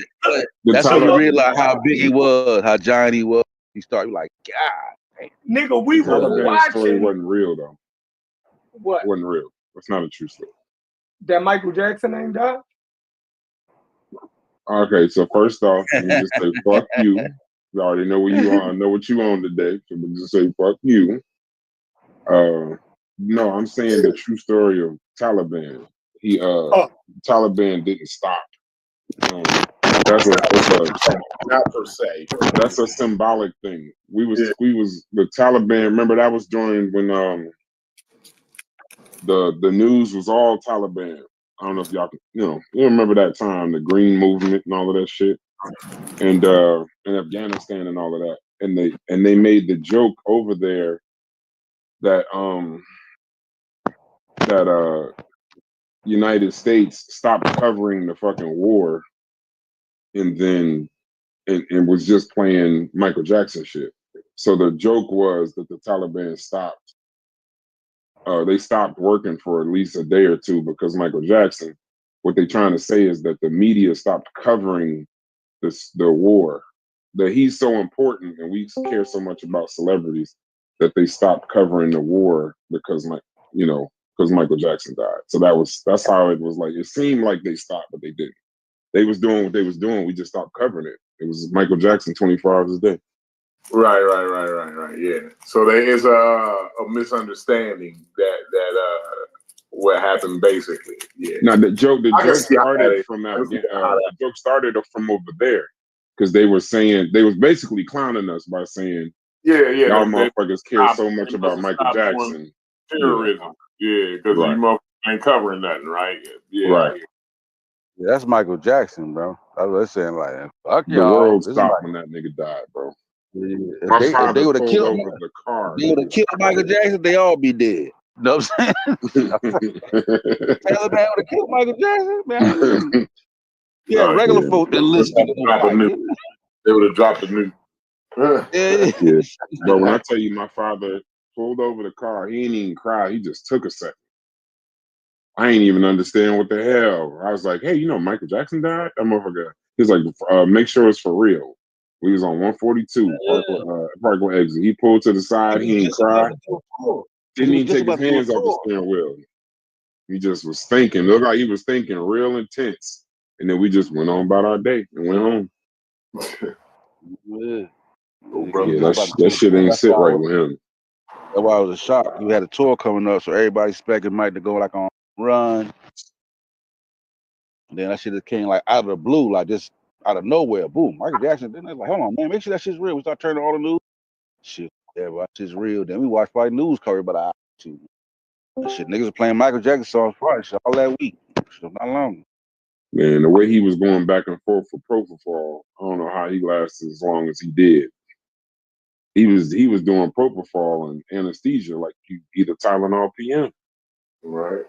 That's when you realize how big he was, how giant he was. You start like, God, nigga, we were watching. Story wasn't real though. What? It wasn't real. It's not a true story. That Michael Jackson ain't died? Okay, so first off, we just say fuck you. We already know where you are. I know what you on today. So we just say fuck you. No, I'm saying the true story of Taliban. Taliban didn't stop That's not per se. That's a symbolic thing. We was the Taliban. Remember that was during when the news was all Taliban. I don't know if y'all you remember that time, the Green Movement and all of that shit, and in Afghanistan and all of that, and they made the joke over there that United States stopped covering the fucking war, and then and was just playing Michael Jackson shit. So the joke was that the Taliban stopped. They stopped working for at least a day or two because Michael Jackson. What they're trying to say is that the media stopped covering the war. That he's so important, and we care so much about celebrities that they stopped covering the war because Michael Jackson died. So that's how it was. Like it seemed like they stopped, but they didn't. They was doing what they was doing. We just stopped covering it. It was Michael Jackson 24 hours a day. Right. Yeah. So there is a misunderstanding that what happened basically. Yeah. Now the joke started from the joke started from over there because they was basically clowning us by saying, y'all motherfuckers care so much about Michael Jackson. Terrorism. Yeah, because you motherfuckers ain't covering nothing, right? Yeah. Right. Yeah, that's Michael Jackson, bro. I was saying like, fuck the y'all. world stopped when that nigga died, bro. Yeah. If they would have killed over the car, they would have killed Michael Jackson. They all be dead. You know what I'm saying? Taliban would have killed Michael Jackson, man. Yeah, regular folk that listen to them. They would have dropped the nuke. Yeah. But when I tell you, my father pulled over the car, he didn't even cry. He just took a second. I ain't even understand what the hell. I was like, hey, Michael Jackson died? That motherfucker. He's like, make sure it's for real. We was on 142, Parkland exit. He pulled to the side. He didn't cry. Didn't even take his hands off the steering wheel. He just was thinking. Looked like he was thinking real intense. And then we just went on about our day and went home. That shit ain't sit right with him. That's why I was shocked. We had a tour coming up, so everybody expected Mike to go like on run. And then that shit just came like out of the blue, like just out of nowhere. Boom, Michael Jackson. Then they like, hold on, man, make sure that shit's real. We start turning all the news. Shit, yeah, but that shit's real. Then we watch probably news cover about an hour or two. And shit, niggas are playing Michael Jackson songs probably all that week. So not long. Man, the way he was going back and forth for propofol, I don't know how he lasted as long as he did. He was doing propofol and anesthesia like either Tylenol PM. Right.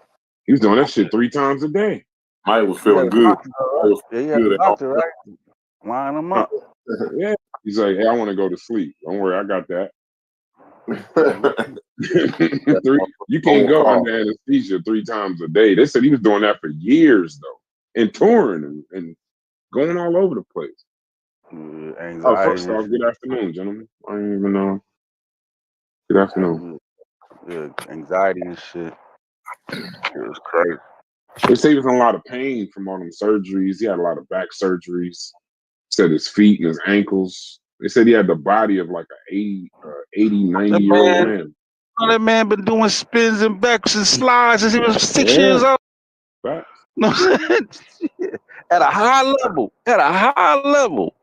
He was doing that shit 3 times a day. Mike was feeling good. Yeah, he had a doctor, right? Line him up. Yeah. He's like, hey, I want to go to sleep. Don't worry, I got that. You can't go under anesthesia 3 times a day. They said he was doing that for years though, and touring and going all over the place. Anxiety. First off, good afternoon, gentlemen. I didn't even know. Good afternoon. Yeah, anxiety and shit. It was crazy. They say he was in a lot of pain from all them surgeries. He had a lot of back surgeries. Said his feet and his ankles. They said he had the body of like an 80, 90-year-old man. That man been doing spins and backs and slides since he was 6 years old. Right. No, at a high level.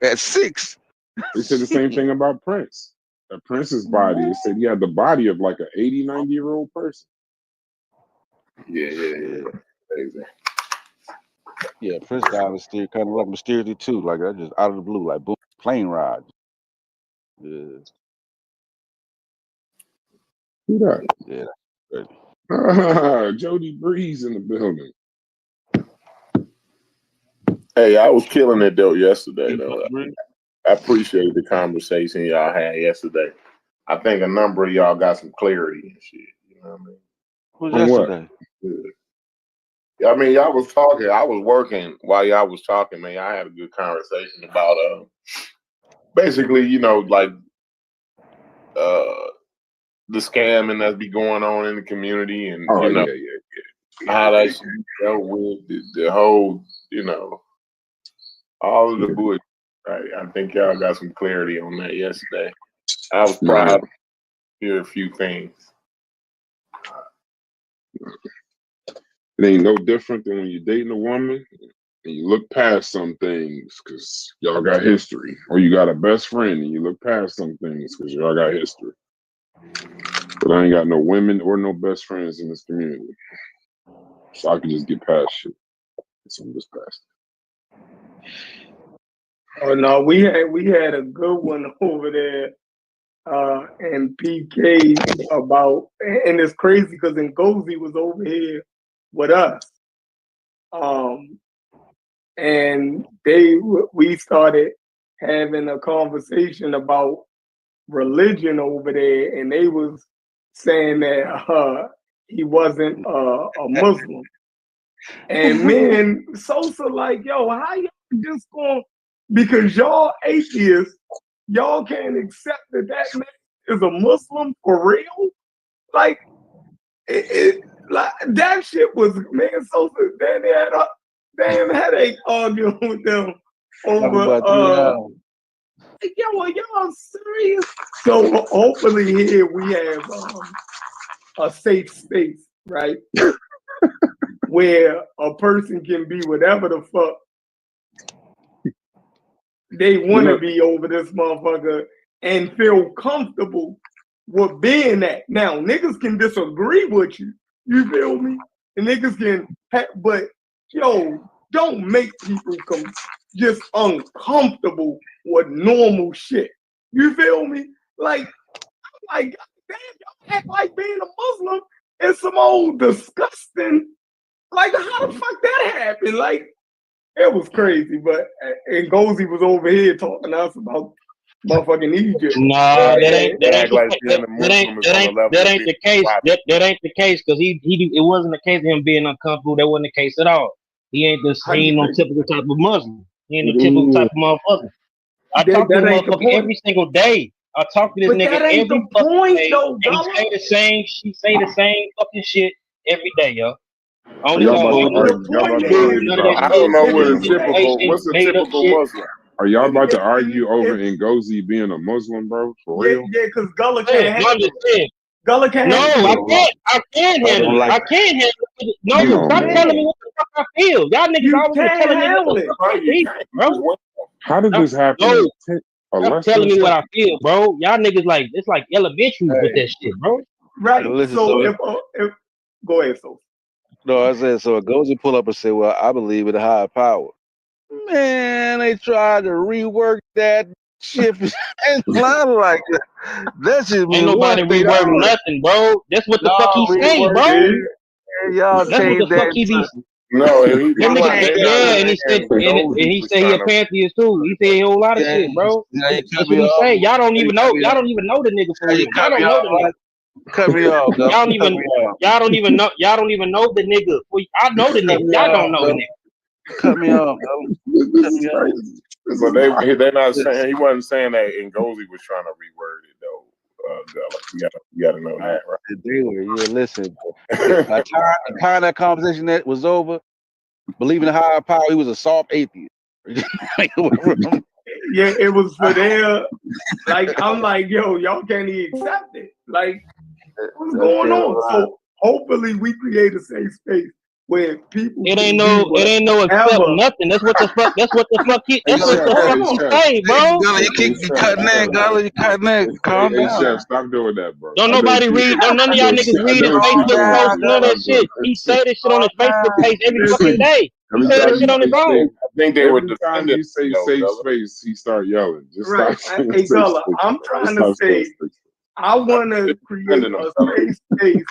At 6. They said the same thing about Prince. At Prince's body, they said he had the body of like an 80, 90-year-old person. Yeah. Yeah, Prince died kind of like mysteriously too, like that just out of the blue, like boom, plane ride. Yeah. Who that? Yeah. Jody Breeze in the building. Hey, I was killing it though yesterday though. I appreciate the conversation y'all had yesterday. I think a number of y'all got some clarity and shit. You know what I mean? Who's yesterday? I mean, y'all was talking. I was working while y'all was talking, man. I had a good conversation about basically, like the scamming that's be going on in the community, and how that should be dealt with, the whole, all of the bullshit. Right? I think y'all got some clarity on that yesterday. I was proud to hear a few things. It ain't no different than when you're dating a woman and you look past some things because y'all got history, or you got a best friend and you look past some things because y'all got history. But I ain't got no women or no best friends in this community, so I can just get past shit. So I'm just past it. Oh no, we had a good one over there, and PK about, and it's crazy because Ngozi was over here with us, and we started having a conversation about religion over there, and they was saying that he wasn't a Muslim, and man, Sosa like, yo, how y'all just going, because y'all atheists, y'all can't accept that man is a Muslim for real? Like, like that shit was, man, Sosa, they had a damn headache arguing with them over, yo, are y'all serious? So hopefully here we have a safe space, right? Where a person can be whatever the fuck they want to be over this motherfucker and feel comfortable with being that. Now, niggas can disagree with you. You feel me? And niggas can, but yo, don't make people just uncomfortable with normal shit. You feel me? Like, damn, y'all act like being a Muslim is some old disgusting. Like, how the fuck that happened? Like, it was crazy, but Ngozi was over here talking to us about motherfucking Egypt. Nah, that ain't the case. That ain't the case because it wasn't the case of him being uncomfortable. That wasn't the case at all. He ain't no typical type of Muslim. He ain't no typical type of motherfucker. I talk to this motherfucker every single day. I talk to this nigga every fucking day. Though, and she say the same fucking shit every day, yo. I don't know what a typical. What's a typical Muslim? Are y'all about to argue over Ngozi being a Muslim, bro? For real? Yeah, because Gullah can't handle it. Gullah can't handle it. I can't handle it. I can't handle it. No, stop telling me what the fuck I feel. Y'all niggas always telling me what the fuck I feel, bro. How did this happen? Stop telling me what I feel, bro. Y'all niggas like, it's like elementary with that shit, bro. Right. So if go ahead, so. No, I said, so it goes and pull up and say, well, I believe in a higher power. Man, they tried to rework that shit. And I'm like, that shit ain't nobody reworking nothing, bro. That's what the fuck he say, bro. Y'all that's what the fuck he be. No, and he said he a pantheist too. He said a whole lot of shit, bro. That's what he say. Y'all don't even know the nigga for real. Y'all don't know the nigga. Cut me off. Y'all don't even know the nigga. I know the nigga. Y'all don't know the nigga. Cut me off. But they're not saying, he wasn't saying that Ngozi was trying to reword it though. You gotta know that, right? They were. Yeah, listen. By the time that conversation that was over, believing in higher power, he was a soft atheist. Yeah, it was for their, like, I'm like, yo, y'all can't even accept it. Like, what's going on? So hopefully we create a safe space where people. It ain't no accept nothing. That's what the fuck he say, bro. You keep cutting that, you cutting that. Calm down. Chef, stop doing that, bro. Don't nobody read. Don't none of y'all niggas read his Facebook post. None of that shit. He say this shit on his Facebook page every fucking day. He say this shit on his own. I think they were every time you say safe space, he start yelling. Just right. Hey, Gullah, I'm trying to say, I want to create a safe space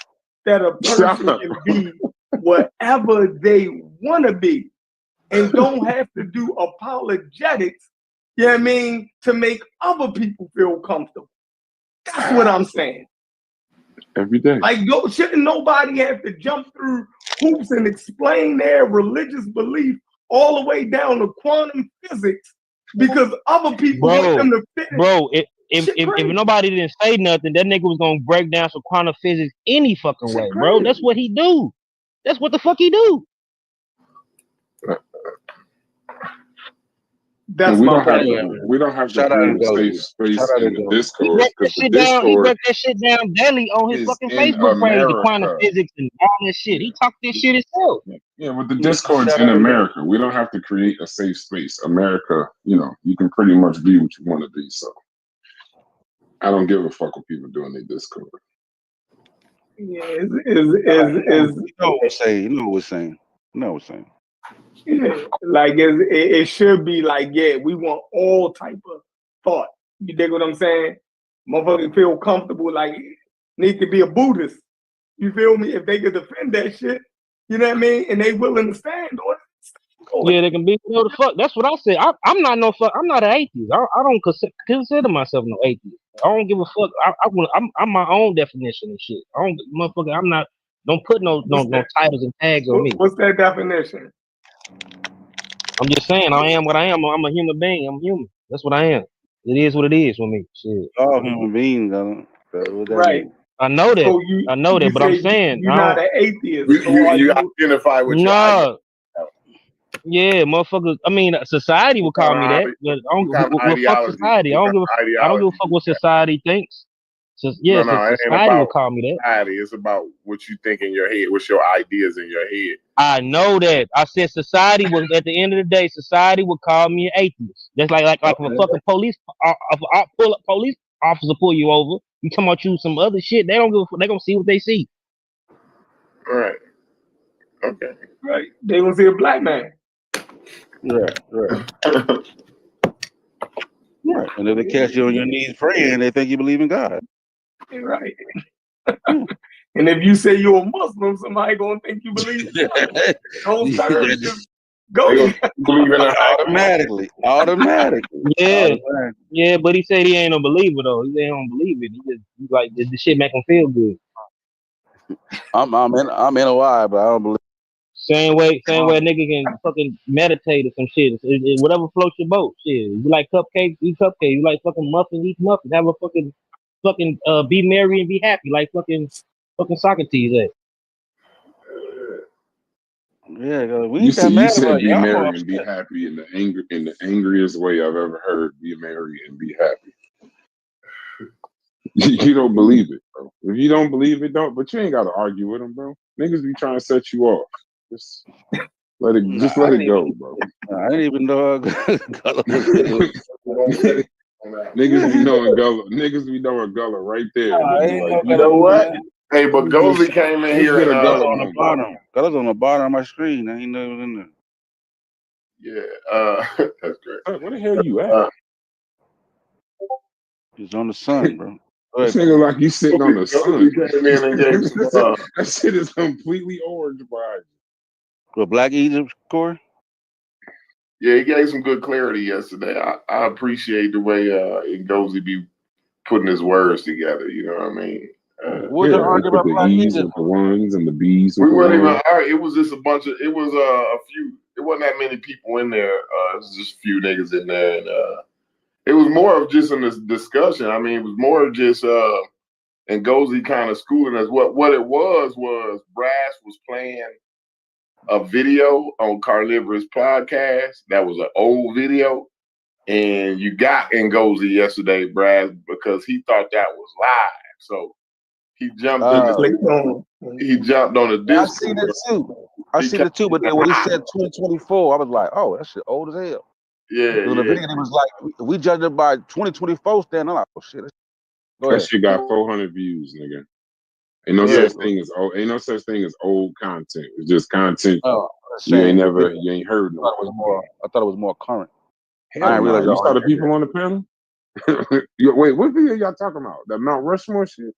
that a person can be whatever they want to be and don't have to do apologetics, you know what I mean, to make other people feel comfortable. That's what I'm saying. Every day. Like, shouldn't nobody have to jump through hoops and explain their religious belief all the way down to quantum physics because other people want them to fit it? Bro, if nobody didn't say nothing, that nigga was gonna break down some quantum physics any fucking way, bro. That's what he do. That's what the fuck he do. That's we my don't have point. to. We don't have to Shout out create to a safe Goldie. space Shout out in to the Goldie. He Discord broke that because the shit down. He Discord broke that shit down daily on his is fucking in Facebook page, the quantum America. physics and all that shit. He talked this shit himself. Yeah, but the Discord's Shout in out to America. We don't have to create a safe space. America, you can pretty much be what you want to be. So I don't give a fuck what people do in their Discord. Yeah, You know what we're saying. You know what we're saying. yeah, like it should be like, yeah, we want all type of thought. You dig what I'm saying? Motherfuckers feel comfortable, like need to be a Buddhist. You feel me? If they could defend that shit, you know what I mean? And they willing to stand on it. Yeah, they can be whatever the fuck. That's what I said. I'm not no fuck. I'm not an atheist. I don't consider myself no atheist. I don't give a fuck. I'm my own definition of shit. I don't, motherfucker. I'm not. Don't put no titles and tags on me. What's that definition? I'm just saying. I am what I am. I'm a human being. I'm human. That's what I am. It is what it is for me. Shit. All human beings, right? I know that. So I know that. But I'm saying you're not an atheist. You identify with your ideology. Yeah, motherfuckers. I mean, society will call me that, but I don't fuck society. I don't give a fuck what society thinks. So, yeah, society will call me that. Society. It's about what you think in your head. What's your ideas in your head? I know that. I said society was at the end of the day. Society would call me an atheist. That's like if a fucking police officer pull you over, you talking about you some other shit. They don't give a fuck. They gonna see what they see. Right. Okay. Right. They gonna see a black man. Right. Right. And if they catch you on your knees praying, they think you believe in God. Right. And if you say you're a Muslim, somebody gonna think you believe in God. Don't start. Just go. Believe in automatically. Yeah, but he said he ain't no believer though. He don't believe it. He just like the shit make him feel good. I'm NOI, but I don't believe. Same way a nigga can fucking meditate or some shit. Whatever floats your boat. Shit. You like cupcakes, eat cupcakes. You like fucking muffins, eat muffins. Have a fucking be merry and be happy like fucking Socrates. Yeah, we you said be merry and be happy in the angriest way I've ever heard. Be merry and be happy. You don't believe it, bro. If you don't believe it, don't. But you ain't got to argue with them, bro. Niggas be trying to set you off. Just let it go, bro. I didn't even know Gullah was Niggas be knowing Gullah. Niggas be knowing Gullah right there. You know what? Hey, but Goldie came in here. Gullah on the bottom. Gullah's on the bottom of my screen. I ain't know it was in Yeah, there. that's great. Where the hell you at? He's on the sun, bro. This nigga like you sitting on the sun. Came in and gave that shit is completely orange behind you. With Black Egypt, Corey? Yeah, he gave some good clarity yesterday. I appreciate the way Ngozi be putting his words together. You know what I mean? What's the argument about Black E's Egypt? with the ones and the B's. We weren't even. It was just a bunch of. It was a few. It wasn't that many people in there. It was just a few niggas in there, and it was more of just a discussion. I mean, it was more of just Ngozi kind of schooling us. What it was Brass was playing a video on Carnivorous podcast that was an old video, and you got Ngozi yesterday, Brad, because he thought that was live. So he jumped he jumped on the Discord. I seen it too, but then when he said 2024, I was like, oh, that shit old as hell. Yeah. The video, he was like, we judged it by 2024 stand. I'm like, oh shit. That shit got 400 views, nigga. Ain't no such thing as old. Ain't no such thing as old content. It's just content you ain't heard. I thought it was more current. Hell I didn't realize you saw the people on the panel. Wait, what video y'all talking about? That Mount Rushmore shit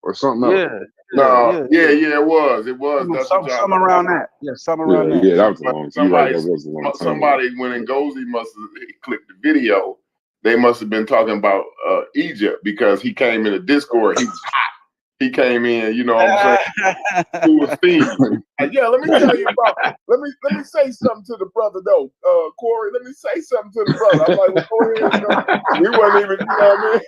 or something else? It was. It was. Something around that. Yeah, something around that. Yeah, that was a long time. Somebody when Ngozi must have clicked the video, they must have been talking about Egypt because he came in the Discord. He was hot. he came in, you know what I'm saying, to a theme. And yeah, let me tell you about. Let me say something to the brother though, Corey. Let me say something to the brother. I'm like, well, go ahead. You know, we wasn't even, you know what I mean.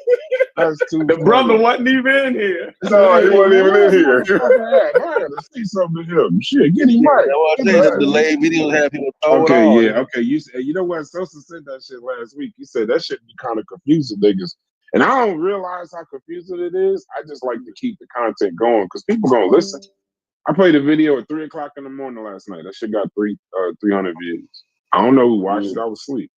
That's too The funny. brother wasn't even in here. No, he wasn't even in here. I gotta say something to him. Shit, get him right. The delayed videos have people throwing Okay, on. yeah, okay. You know what? Sosa said that shit last week. He said that shit be kind of confusing niggas. And I don't realize how confusing it is. I just like to keep the content going because people gonna listen. I played a video at 3:00 in the morning last night. That shit got 300 views. I don't know who watched it. I was asleep.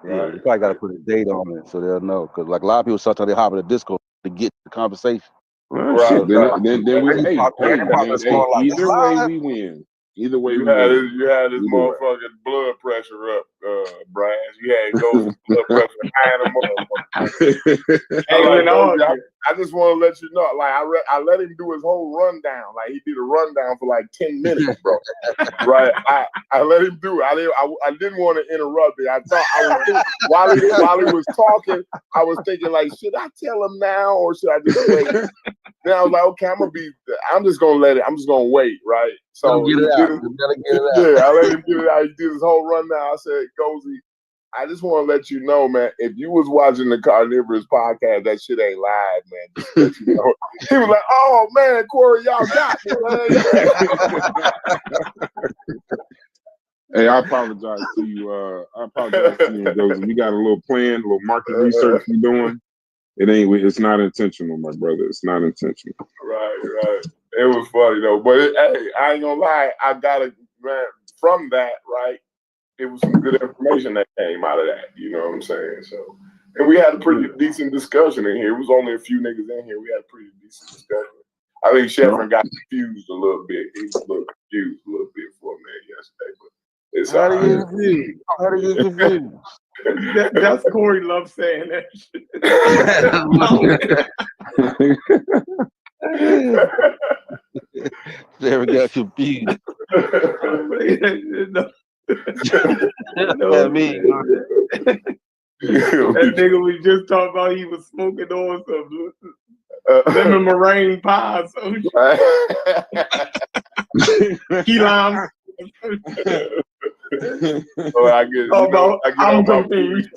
Yeah, you probably got to put a date on it so they'll know. Because like a lot of people sometimes they hop in the disco to get the conversation. Well, shit. Then we either way we win. Either way you we win. You had this motherfucking blood pressure up, Brian. You had Ghost blood pressure high in the motherfucker. I just want to let you know, like I let him do his whole rundown. Like he did a rundown for like 10 minutes, bro. Right? I let him do it. I didn't want to interrupt it. I thought I was thinking, while he was talking, I was thinking like, should I tell him now or should I just wait? Then I was like, okay, I'm just gonna let it. I'm just gonna wait, right? So get it out. You gotta get it out. Yeah, I let him get it out. He did his whole rundown. I said, Gozy, I just want to let you know, man, if you was watching the Carnivorous podcast, that shit ain't live, man. Just let you know. He was like, oh man, Corey, y'all got me, man. Hey, I apologize to you. I apologize to you, Gozy. We got a little plan, a little market research we doing. It's not intentional, my brother. It's not intentional. Right. It was funny though, but hey, I ain't gonna lie. I got it, man. From that, right? It was some good information that came out of that. You know what I'm saying? So, and we had a pretty decent discussion in here. It was only a few niggas in here. We had a pretty decent discussion. I think Sheffrin got confused a little bit. He was a little confused a little bit for a minute yesterday, but it's How do you get confused? That's Corey loves saying that shit. Never got confused. That nigga we just talked about, he was smoking on some lemon meringue pie or some shit. Key lime. I get on my bullshit.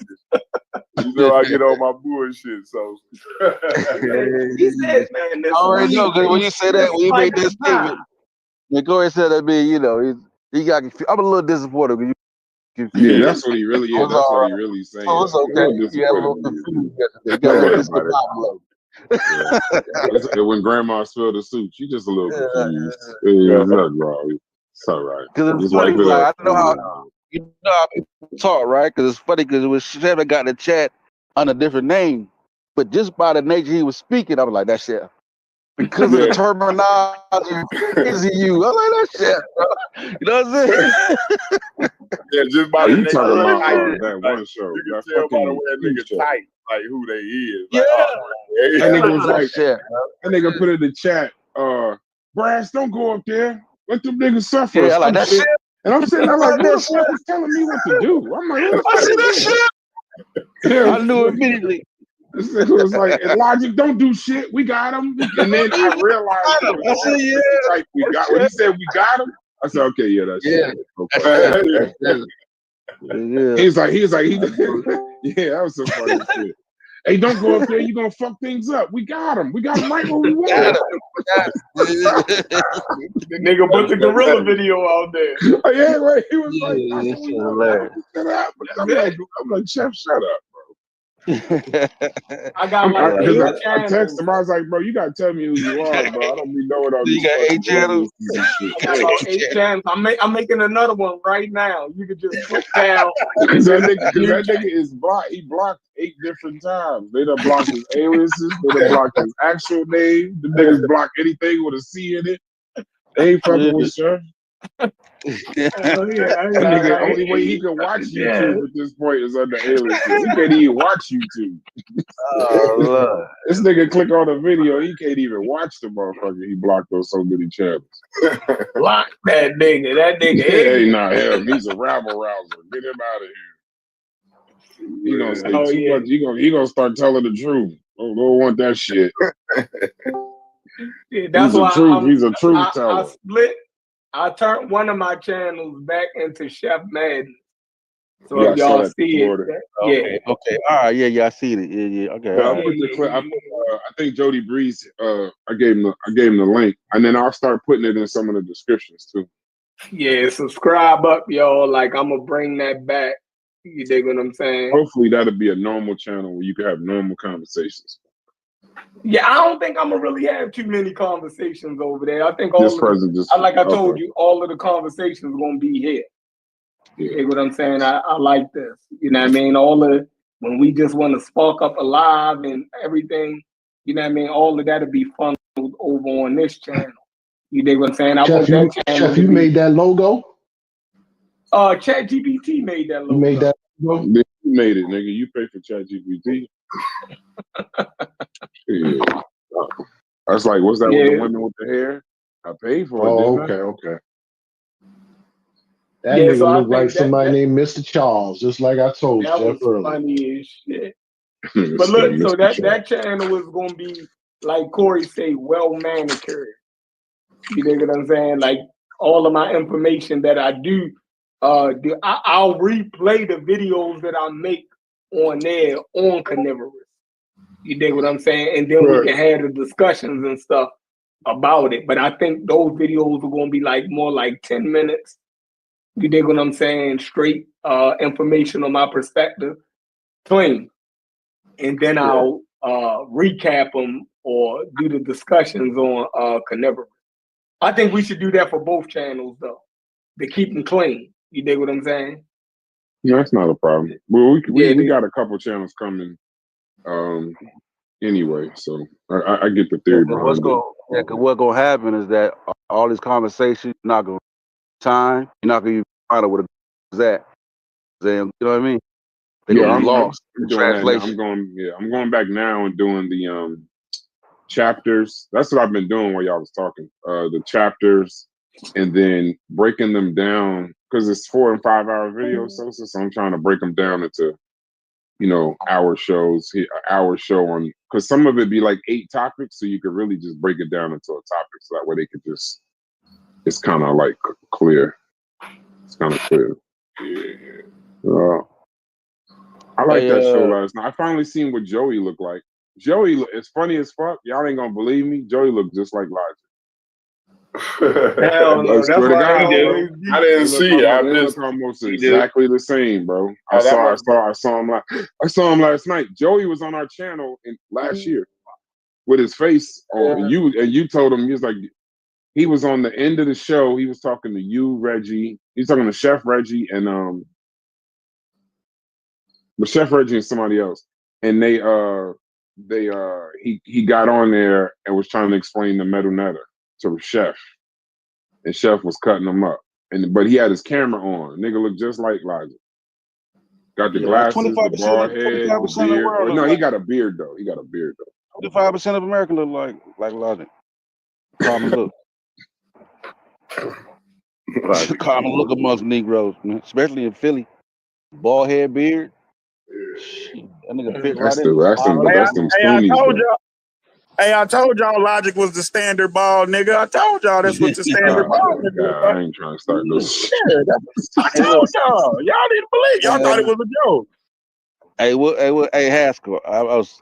You know, I get on my bullshit. So he said, man, this I already know because when you say that, when you make that statement, when Corey said that, mean, you know, he got confused. I'm a little disappointed because you confused. Yeah, that's what he really is. That's what he really saying. Oh, it's okay. You got a little confused. You got a disco pop. Yeah. When grandma spilled the soup, she just a little confused. It's not wrong. It's all right. Because it's funny, like, I know how people talk, right? Because it's funny because when Sheffrin got in the chat under a different name, but just by the nature he was speaking, I was like, that shit. Because of the terminology, crazy you. I'm like, that shit, bro. You know what I'm saying? Yeah, just by the nature of that one show. You can tell by the way a nigga type, like who they is. Yeah. Like, that nigga was like, that nigga put in the chat, Brass, don't go up there. Let them niggas suffer. Yeah, like that shit. And I'm sitting there like, what the fuck is telling me what to do? I'm like, I see that shit. Yeah, I knew immediately. It was like, Logic, don't do shit. We got him. And then I realized we got when he said we got him. I said, okay, yeah, that's shit. Okay. He's like, yeah, that was some funny shit. Hey, don't go up there. You're going to fuck things up. We got him. We got him right where we want him. The nigga put the gorilla video out there. Oh, yeah, right. He was like, I'm like, Chef, shut up. I got like I texted him. I was like, bro, you gotta tell me who you are, bro. I don't be knowing all these. You got 8 channels. I got about 8 channels. I'm making another one right now. You could just click down. that nigga is blocked. He blocked 8 different times. They done blocked his aliases. They done blocked his actual name. The niggas block anything with a C in it. They ain't fucking with Chef. The only way he can watch YouTube at this point is under aliases. He can't even watch YouTube. Oh, this nigga click on a video, he can't even watch the motherfucker. He blocked on so many channels. Block that nigga. That nigga. Hey, not him. He's a rabble rouser. Get him out of here. He gonna say too much. He gonna start telling the truth. Don't want that shit. Yeah, that's He's a why truth. He's a truth I teller. split. I turned one of my channels back into Chef Madden. So Yeah, I if saw y'all that see this it, morning. yeah. Okay. All right. Yeah. I seen it. Yeah. Okay. Yeah, All I right. put the clip. I think Jody Breeze. I gave him the link, and then I'll start putting it in some of the descriptions too. Yeah, subscribe up, y'all. Like I'm gonna bring that back. You dig what I'm saying? Hopefully, that'll be a normal channel where you can have normal conversations. Yeah, I don't think I'm gonna really have too many conversations over there. I think like I told you, all of the conversations gonna be here. Yeah. You dig what I'm saying? I like this. You know what I mean? When we just want to spark up a live and everything, you know what I mean? All of that'll be funneled over on this channel. You dig what I'm saying? I want that channel. Chef, you made that logo? ChatGPT made that logo. You made that logo? You made it, nigga. You pay for ChatGPT. Yeah. That's like, what's that with the women with the hair? I paid for it, didn't I? Okay. That nigga look like somebody named Mr. Charles, just like I told That Jeff was earlier. funny as shit. But look, so that channel is gonna be, like Corey say, well manicured. You dig what I'm saying? Like all of my information that I do, I'll replay the videos that I make on there on Carnivorous. You dig what I'm saying? And then we can have the discussions and stuff about it. But I think those videos are gonna be like more like 10 minutes. You dig what I'm saying? Straight information on my perspective, clean. And then I'll recap them or do the discussions on Carnivorous. I think we should do that for both channels, though, to keep them clean. You dig what I'm saying? Yeah, that's not a problem. Well, we got a couple channels coming anyway, so I get the theory behind it. What's gonna happen is that all these conversations, you're not gonna time, you're not gonna find out what it's at. You know what I mean? They're gonna be lost in translation. I'm going back now and doing the chapters. That's what I've been doing while y'all was talking. The chapters, and then breaking them down because it's 4 and 5 hour videos. So I'm trying to break them down into, hour shows. Hour show on, because some of it be like 8 topics, so you could really just break it down into a topic, so that way they could just. It's kind of like clear. It's kind of clear. Yeah. I like that show last night. I finally seen what Joey looked like. Joey, it's funny as fuck. Y'all ain't gonna believe me. Joey looked just like Logic. Hell no, that's swear to why God, bro. I didn't see it. They look almost exactly the same, bro. I saw him last night. Joey was on our channel last year with his face on. And you told him, he was like, he was on the end of the show. He was talking to you, Reggie. He's talking to Chef Reggie and but Chef Reggie and somebody else. And he got on there and was trying to explain the metal netter to Chef. And Chef was cutting him up. But he had his camera on. Nigga looked just like Logic. Got the glasses, the bald head, beard. No, he got a beard though. 25% of America look like Logic. Common look. Common look amongst Negroes, man. Especially in Philly. Bald head, beard. Shit, that nigga fit right in. I told y'all Logic was the standard ball, nigga. I told y'all that's what the standard ball nigga. I ain't trying to start no shit. I told y'all. Y'all didn't believe. Y'all thought it was a joke. Hey, Haskell. I was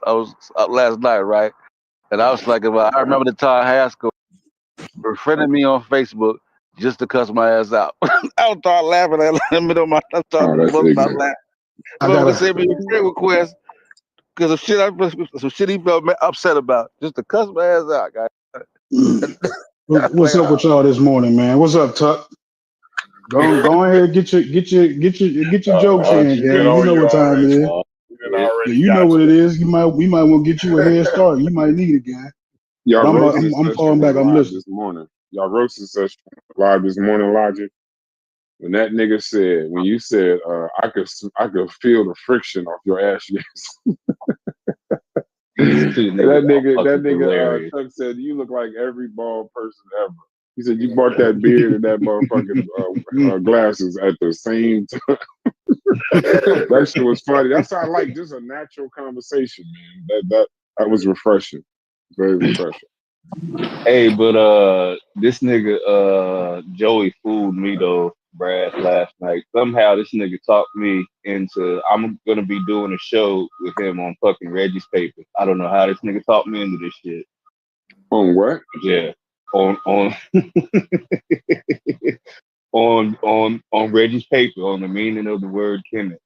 up last night, right? And I was like, I remember the time Haskell befriended me on Facebook just to cuss my ass out. I started laughing at him in my. I started laughing. I gotta send me a friend request because of shit he felt upset about, just to cuss my ass out, guys. What's up with y'all this morning, man? What's up, Tuck? Go ahead, get your jokes in, gang. You know what time it is. You know what it is. We might want to get you a head start. You might need it, gang. I'm falling back. I'm listening. This morning. Y'all roasted session live this morning, Logic. When that nigga said, when you said, I could feel the friction off your ass cheeks. that nigga Chuck said, you look like every bald person ever. He said, you bought that beard and that motherfucking glasses at the same time. That shit was funny. That's how I like just a natural conversation, man. That was refreshing. Very refreshing. Hey, but this nigga Joey fooled me though, Brad, last night. Somehow this nigga talked me into I'm gonna be doing a show with him on fucking Reggie's paper. I don't know how this nigga talked me into this shit. On what? Yeah, on on Reggie's paper on the meaning of the word Kemet.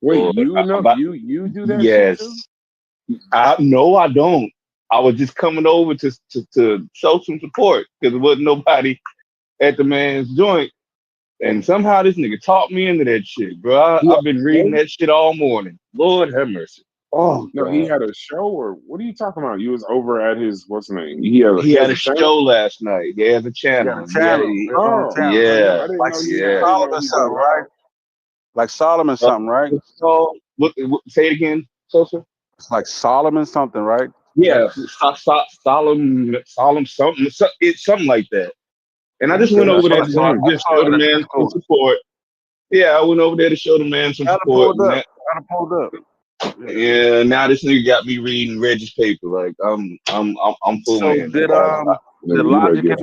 Wait, Lord, you do that yes. shit too? No, I don't. I was just coming over to show some support because there wasn't nobody at the man's joint. And somehow this nigga talked me into that shit, bro. I've been reading that shit all morning. Lord have mercy. Oh, no, God. he had a show, or what are you talking about? You was over at his what's the name? He had a show last night. He has a channel. Yeah. I didn't Like know you Solomon something, right? Like Solomon something, right? So say it again, Sosa. It's like Solomon something, right? Yeah, solemn something. It's something like that. And I just went over there to just show the man some support. Yeah, I went over there to show the man some support. Got it pulled up. Yeah, now this nigga got me reading Reggie's paper. Like I'm full So in. did Logic and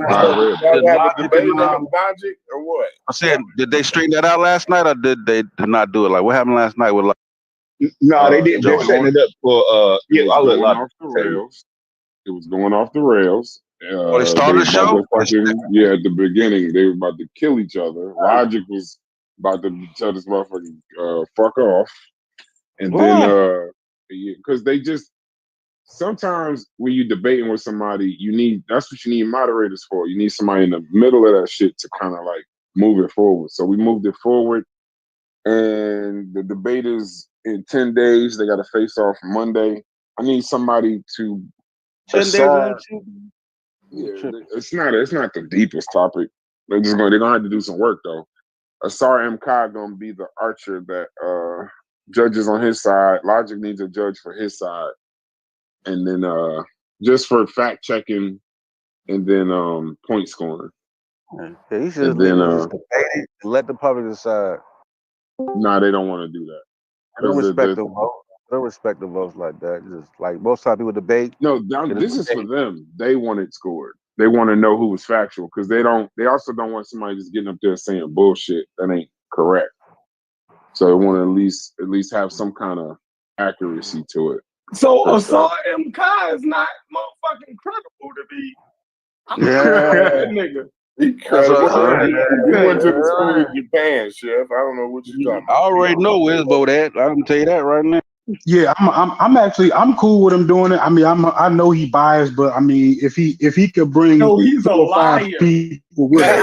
Logic or what? I said, did they straighten that out last night, or did they not do it? Like, what happened last night with? No, they did. They're setting it up for. Yeah, I'll let Logic off the rails. It was going off the rails. They started the show. At the beginning, they were about to kill each other. Logic was about to tell this motherfucker fuck off, and then because they just sometimes when you debating with somebody, that's what you need moderators for. You need somebody in the middle of that shit to kind of like move it forward. So we moved it forward, and the debate is in 10 days. They got to face off Monday. I need somebody to 10 days. Yeah, it's not the deepest topic. They're gonna have to do some work though. Asar M. Kai gonna be the archer that judges on his side. Logic needs a judge for his side, and then just for fact checking, and then point scoring. Yeah, he should just debate it and let the public decide. Nah, they don't want to do that. I don't respect the vote. I don't respect the votes like that. Just like most time people debate. No, this is for them. They want it scored. They want to know who was factual because they also don't want somebody just getting up there saying bullshit that ain't correct. So they want to at least have some kind of accuracy to it. So Asar M. Kai is not motherfucking credible to be. That nigga. He went to the school in Japan, Chef. I don't know what you're talking about. I already know where his vote at. I'm gonna tell you that right now. Yeah, I'm cool with him doing it. I mean, I know he biased, but I mean, if he could bring he's 4 or 5 people with him,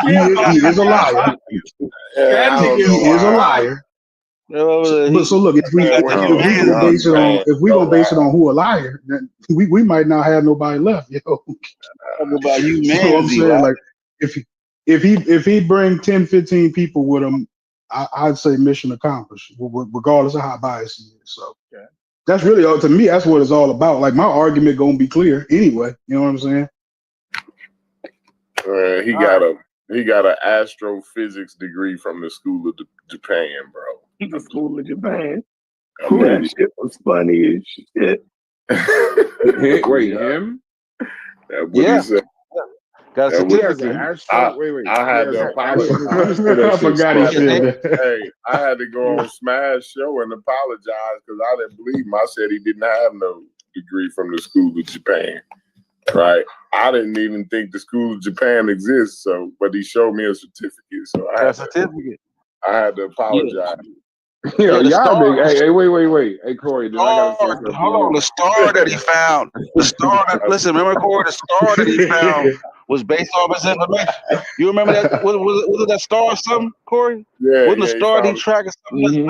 he is a liar. He is a liar. But so look, if we gonna base it on who a liar, then we might not have nobody left. Yo, talk about you, man. So I'm saying, like, if he bring 10, 15 people with him, I'd say mission accomplished, regardless of how biased he is. So that's really all to me. That's what it's all about. Like my argument gonna be clear anyway. You know what I'm saying? He got an astrophysics degree from the School of Japan, bro. The School of Japan. That shit was funny as shit. Wait, him? That's what he said. Got a certificate. I had to apologize. I forgot he said that. Hey, I had to go on Smash Show and apologize because I didn't believe him. I said he didn't have no degree from the School of Japan. Right? I didn't even think the School of Japan exists. So, but he showed me a certificate. So I had to apologize. Y'all hey, wait. Hey, Corey, hold on. The star that he found. Listen, remember, Corey, the star that he found was based off his information. You remember that? Was it that star or something, Corey? Yeah. Wasn't the star he tracking something?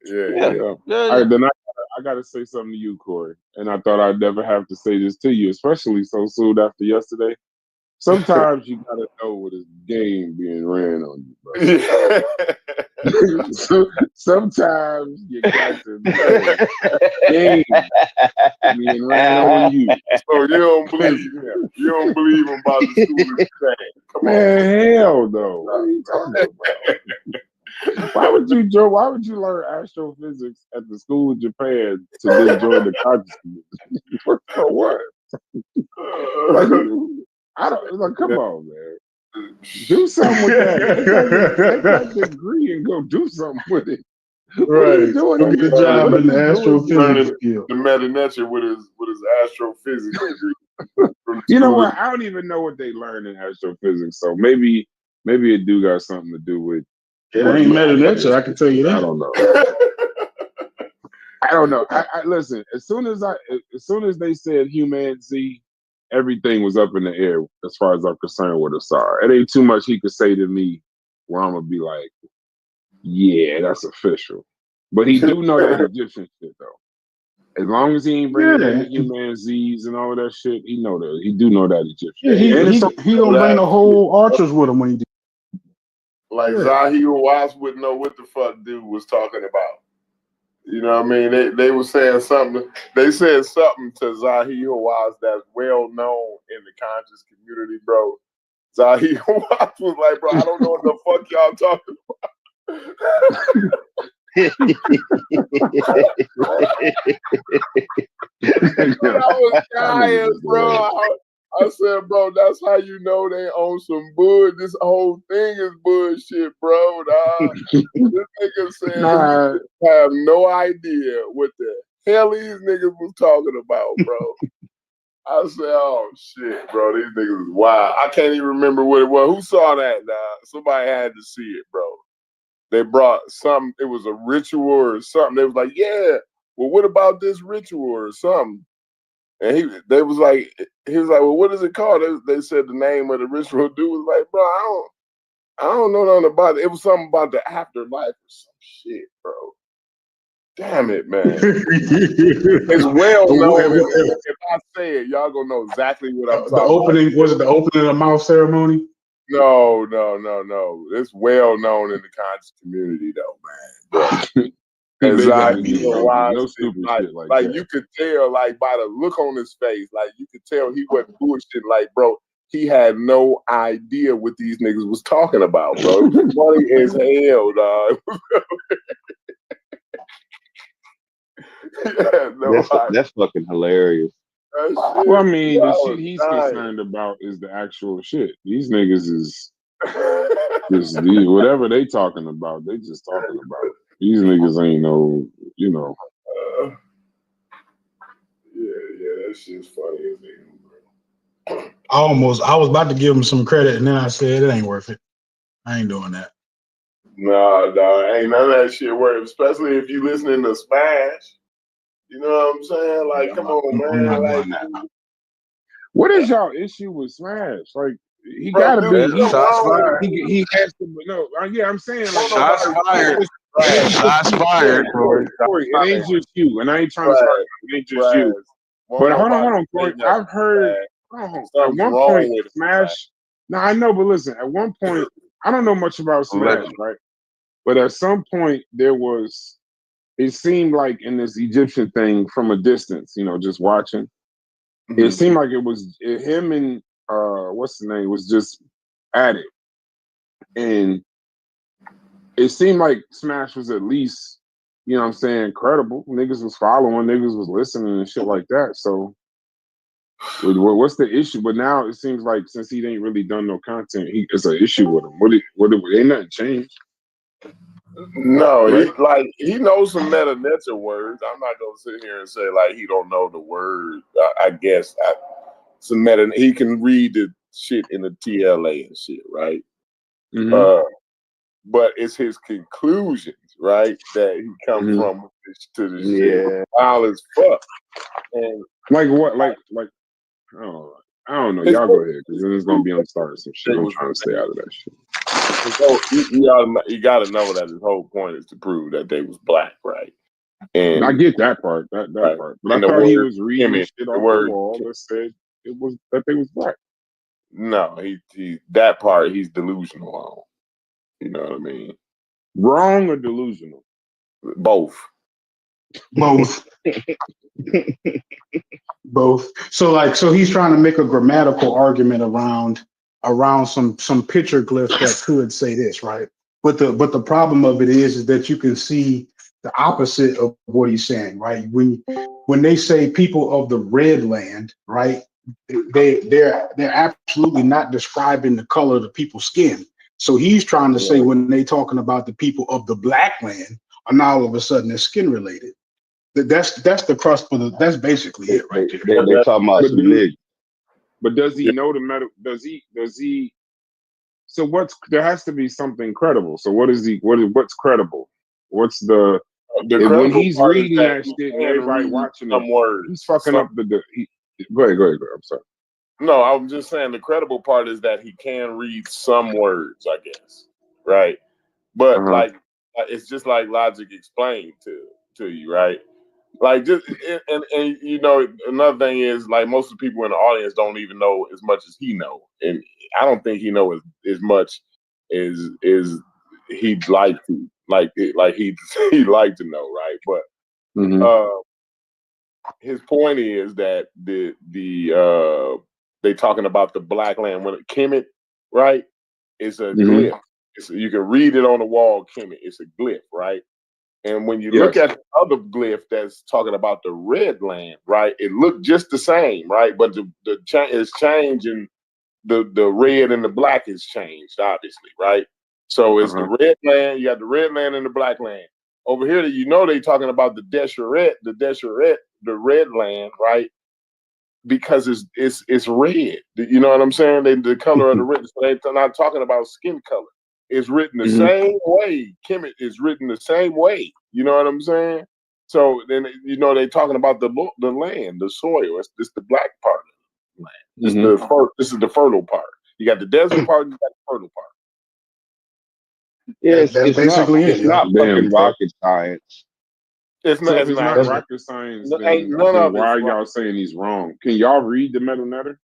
Yeah. All right, then I got to say something to you, Corey. And I thought I'd never have to say this to you, especially so soon after yesterday. Sometimes you got to know what is game being ran on you, bro. Sometimes you got to know game being ran on you. So you don't believe him. You don't believe him about the School of Japan. Come on. Man, hell no. What are you talking about? Why would you, Joe? Why would you learn astrophysics at the school of Japan to then join the consciousness? For what? Like, I don't like. Come on, man. Do something with that. Take that degree and go do something with it. What are you Right. doing? Go get a job in the Learning astrophysics field. the meta-nature with his astrophysics degree. You know what? I don't even know what they learn in astrophysics. So maybe it do got something to do with. It ain't meta-nature, I can tell you that. I don't know. I don't know. I listen. As soon as they said human Z, everything was up in the air as far as I'm concerned with Asar. It ain't too much he could say to me where I'm gonna be like, yeah, that's official. But he do know that Egyptian shit though. As long as he ain't bringing in the human Z's and all of that shit, he know that. He do know that Egyptian. Yeah, he gonna bring the whole archers with him when he do. Like Zahir Watts wouldn't know what the fuck dude was talking about. You know what I mean? They were saying something. They said something to Zahir Watts that's well known in the conscious community, bro. Zahir Watts was like, bro, I don't know what the fuck y'all talking about. I was dying, bro. I said, bro, that's how you know they own some bull. This whole thing is bullshit, bro. Dog. This nigga said he have no idea what the hell these niggas was talking about, bro. I said, oh shit, bro. These niggas is wild. I can't even remember what it was. Who saw that, dog? Somebody had to see it, bro. They brought something, it was a ritual or something. They was like, yeah, well, what about this ritual or something? And he was like, well, what is it called? They said the name of the ritual. Dude was like, bro, I don't know nothing about it. It was something about the afterlife or some shit, bro. Damn it, man. It's well known. If I say it, y'all gonna know exactly what I'm talking about. Was it the opening of the mouth ceremony? No. It's well known in the conscious community, though, man. And no stupid shit like that. You could tell, like by the look on his face, like you could tell he wasn't bullshit. Like, bro, he had no idea what these niggas was talking about, bro. It was funny as hell, dog. That's fucking hilarious. Well, I mean, the shit he's concerned about is the actual shit. These niggas is just whatever they talking about. They just talking about it. These niggas ain't no, you know. Yeah, that shit's funny as hell, bro. I was about to give him some credit, and then I said it ain't worth it. I ain't doing that. Nah, ain't none of that shit worth. Especially if you listening to Smash. You know what I'm saying? Like, come on, man. What is y'all issue with Smash? Like, he gotta be. He has to. No, yeah, I'm saying like shots fired. Shots fired, Corey. It ain't just you, and I ain't trying to start. It ain't just you. But hold on, Corey. I've heard at one point Smash. Now I know, but listen. At one point, I don't know much about Smash, right? But at some point, there was. It seemed like in this Egyptian thing from a distance, you know, just watching. Mm-hmm. It seemed like it was him and what's the name was just at it, and it seemed like Smash was at least, you know what I'm saying, credible. Niggas was following, niggas was listening and shit like that. So what's the issue? But now it seems like since he ain't really done no content, it's an issue with him. Ain't nothing changed. No, he knows some meta-nature words. I'm not gonna sit here and say like he don't know the word. I guess some he can read the shit in the TLA and shit, right? Mm-hmm. But it's his conclusions, right, that he comes from to the shit. Wild as fuck. And like what? Like I don't know. Y'all go ahead because then it's gonna be on starting some shit. I'm trying to stay out of that shit. You gotta know that his whole point is to prove that they was black, right? And I get that part, that part. But I thought he was reading shit off the wall that said it was that they was black. No, he that part he's delusional on. You know what I mean? Wrong or delusional? Both. Both. So he's trying to make a grammatical argument around some picture glyphs that could say this, right? But the problem of it is that you can see the opposite of what he's saying, right? When they say people of the red land, right? They're absolutely not describing the color of the people's skin. So he's trying to say when they talking about the people of the black land, are now all of a sudden they're skin related. That's the crust for the. That's basically it right there. They talking about some niggas. But does he know the medical? Does he? So there has to be something credible. So what's credible? What's the when he's reading that shit and everybody watching it, he's fucking up the. Go ahead. I'm sorry. No, I'm just saying the credible part is that he can read some words, I guess, right? But like, it's just like Logic explained to you, right? Like, just and you know, another thing is like most of the people in the audience don't even know as much as he know, and I don't think he knows as much as he'd like to, like he'd like to know, right? But his point is that they talking about the black land when Kemet, right? It's a glyph. You can read it on the wall, Kemet. It's a glyph, right? And when you look at the other glyph that's talking about the red land, right? It looked just the same, right? But it's changing. The red and the black is changed, obviously, right? So it's the red land. You got the red land and the black land. Over here, you know they talking about the Desheret, the red land, right? Because it's red. You know what I'm saying? The color of the red. So they're not talking about skin color. It's written the same way. Kemet is written the same way. You know what I'm saying? So then you know they're talking about the land, the soil. It's the black part of the land. This is the fertile part. You got the desert part. You got the fertile part. Yeah, that's basically it's not fucking rocket science. It's not. So if it's not rocket science, then why are y'all saying he's wrong? Can y'all read the Metal Netter?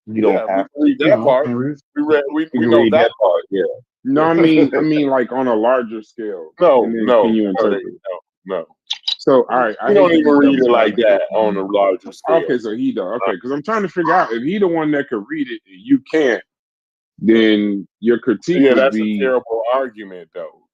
You don't have to read that part. We know that part. Yeah. No, I mean, like on a larger scale. No, can you interpret? No. So, all right, I don't even read it like that on a larger scale. Okay, so he does. Okay, because I'm trying to figure out if he the one that could read it and you can't, then your critique would be a terrible argument, though.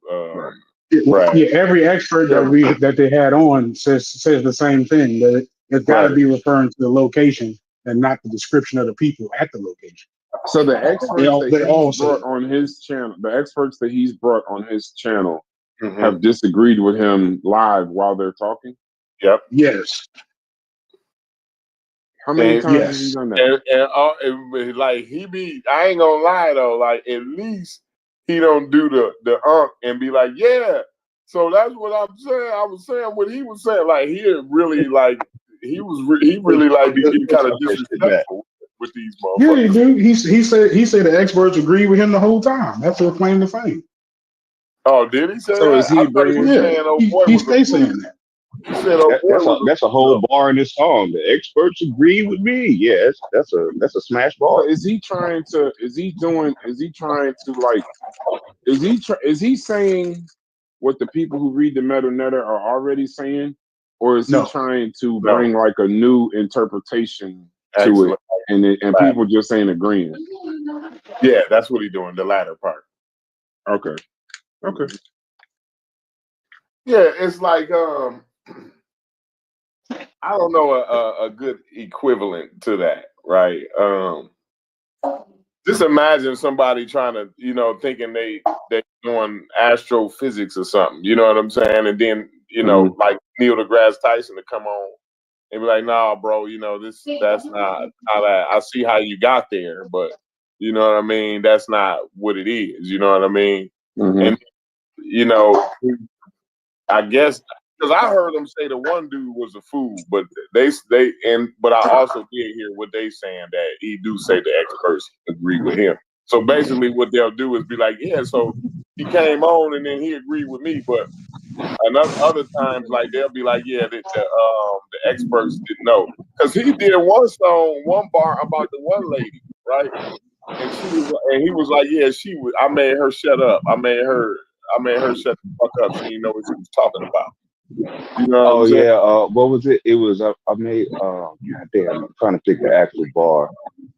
Right. Yeah, every expert that they had on says the same thing, that it's got to be referring to the location and not the description of the people at the location. So the experts he's brought on his channel, the experts that he's brought on his channel have disagreed with him live while they're talking. Yep. Yes. How many times has he done that? And like I ain't gonna lie though, like at least he don't do the and be like, yeah. So that's what I'm saying. I was saying what he was saying. Like he really like he really like be kind of disrespectful with these motherfuckers. Yeah, he do. He said the experts agree with him the whole time. That's their claim to fame. Oh, did he say so that? Is he bringing? He stays saying that. That's a whole bar in this song. The experts agree with me. Yes, that's a smash bar. Is he trying to is he saying what the people who read the Metal Netter are already saying, or is he trying to bring like a new interpretation to it, and people just ain't agreeing? Yeah, that's what he's doing. The latter part. Okay. Yeah, it's like I don't know a good equivalent to that, right? Just imagine somebody trying to, thinking they doing astrophysics or something, you know what I'm saying? And then, like Neil deGrasse Tyson to come on and be like, nah, bro, that's not how that. I see how you got there, but you know what I mean? That's not what it is, you know what I mean? And, I guess, because I heard them say the one dude was a fool, but but I also did hear what they saying, that he do say the experts agree with him. So basically what they'll do is be like, yeah, so he came on and then he agreed with me, but other times, like they'll be like, yeah, the experts didn't know. Because he did one bar about the one lady, right? And he was like, yeah, I made her shut up. I made her shut the fuck up. She didn't know what she was talking about. You know what I'm saying? What was it? It was I made. God damn, I'm trying to pick the actual bar.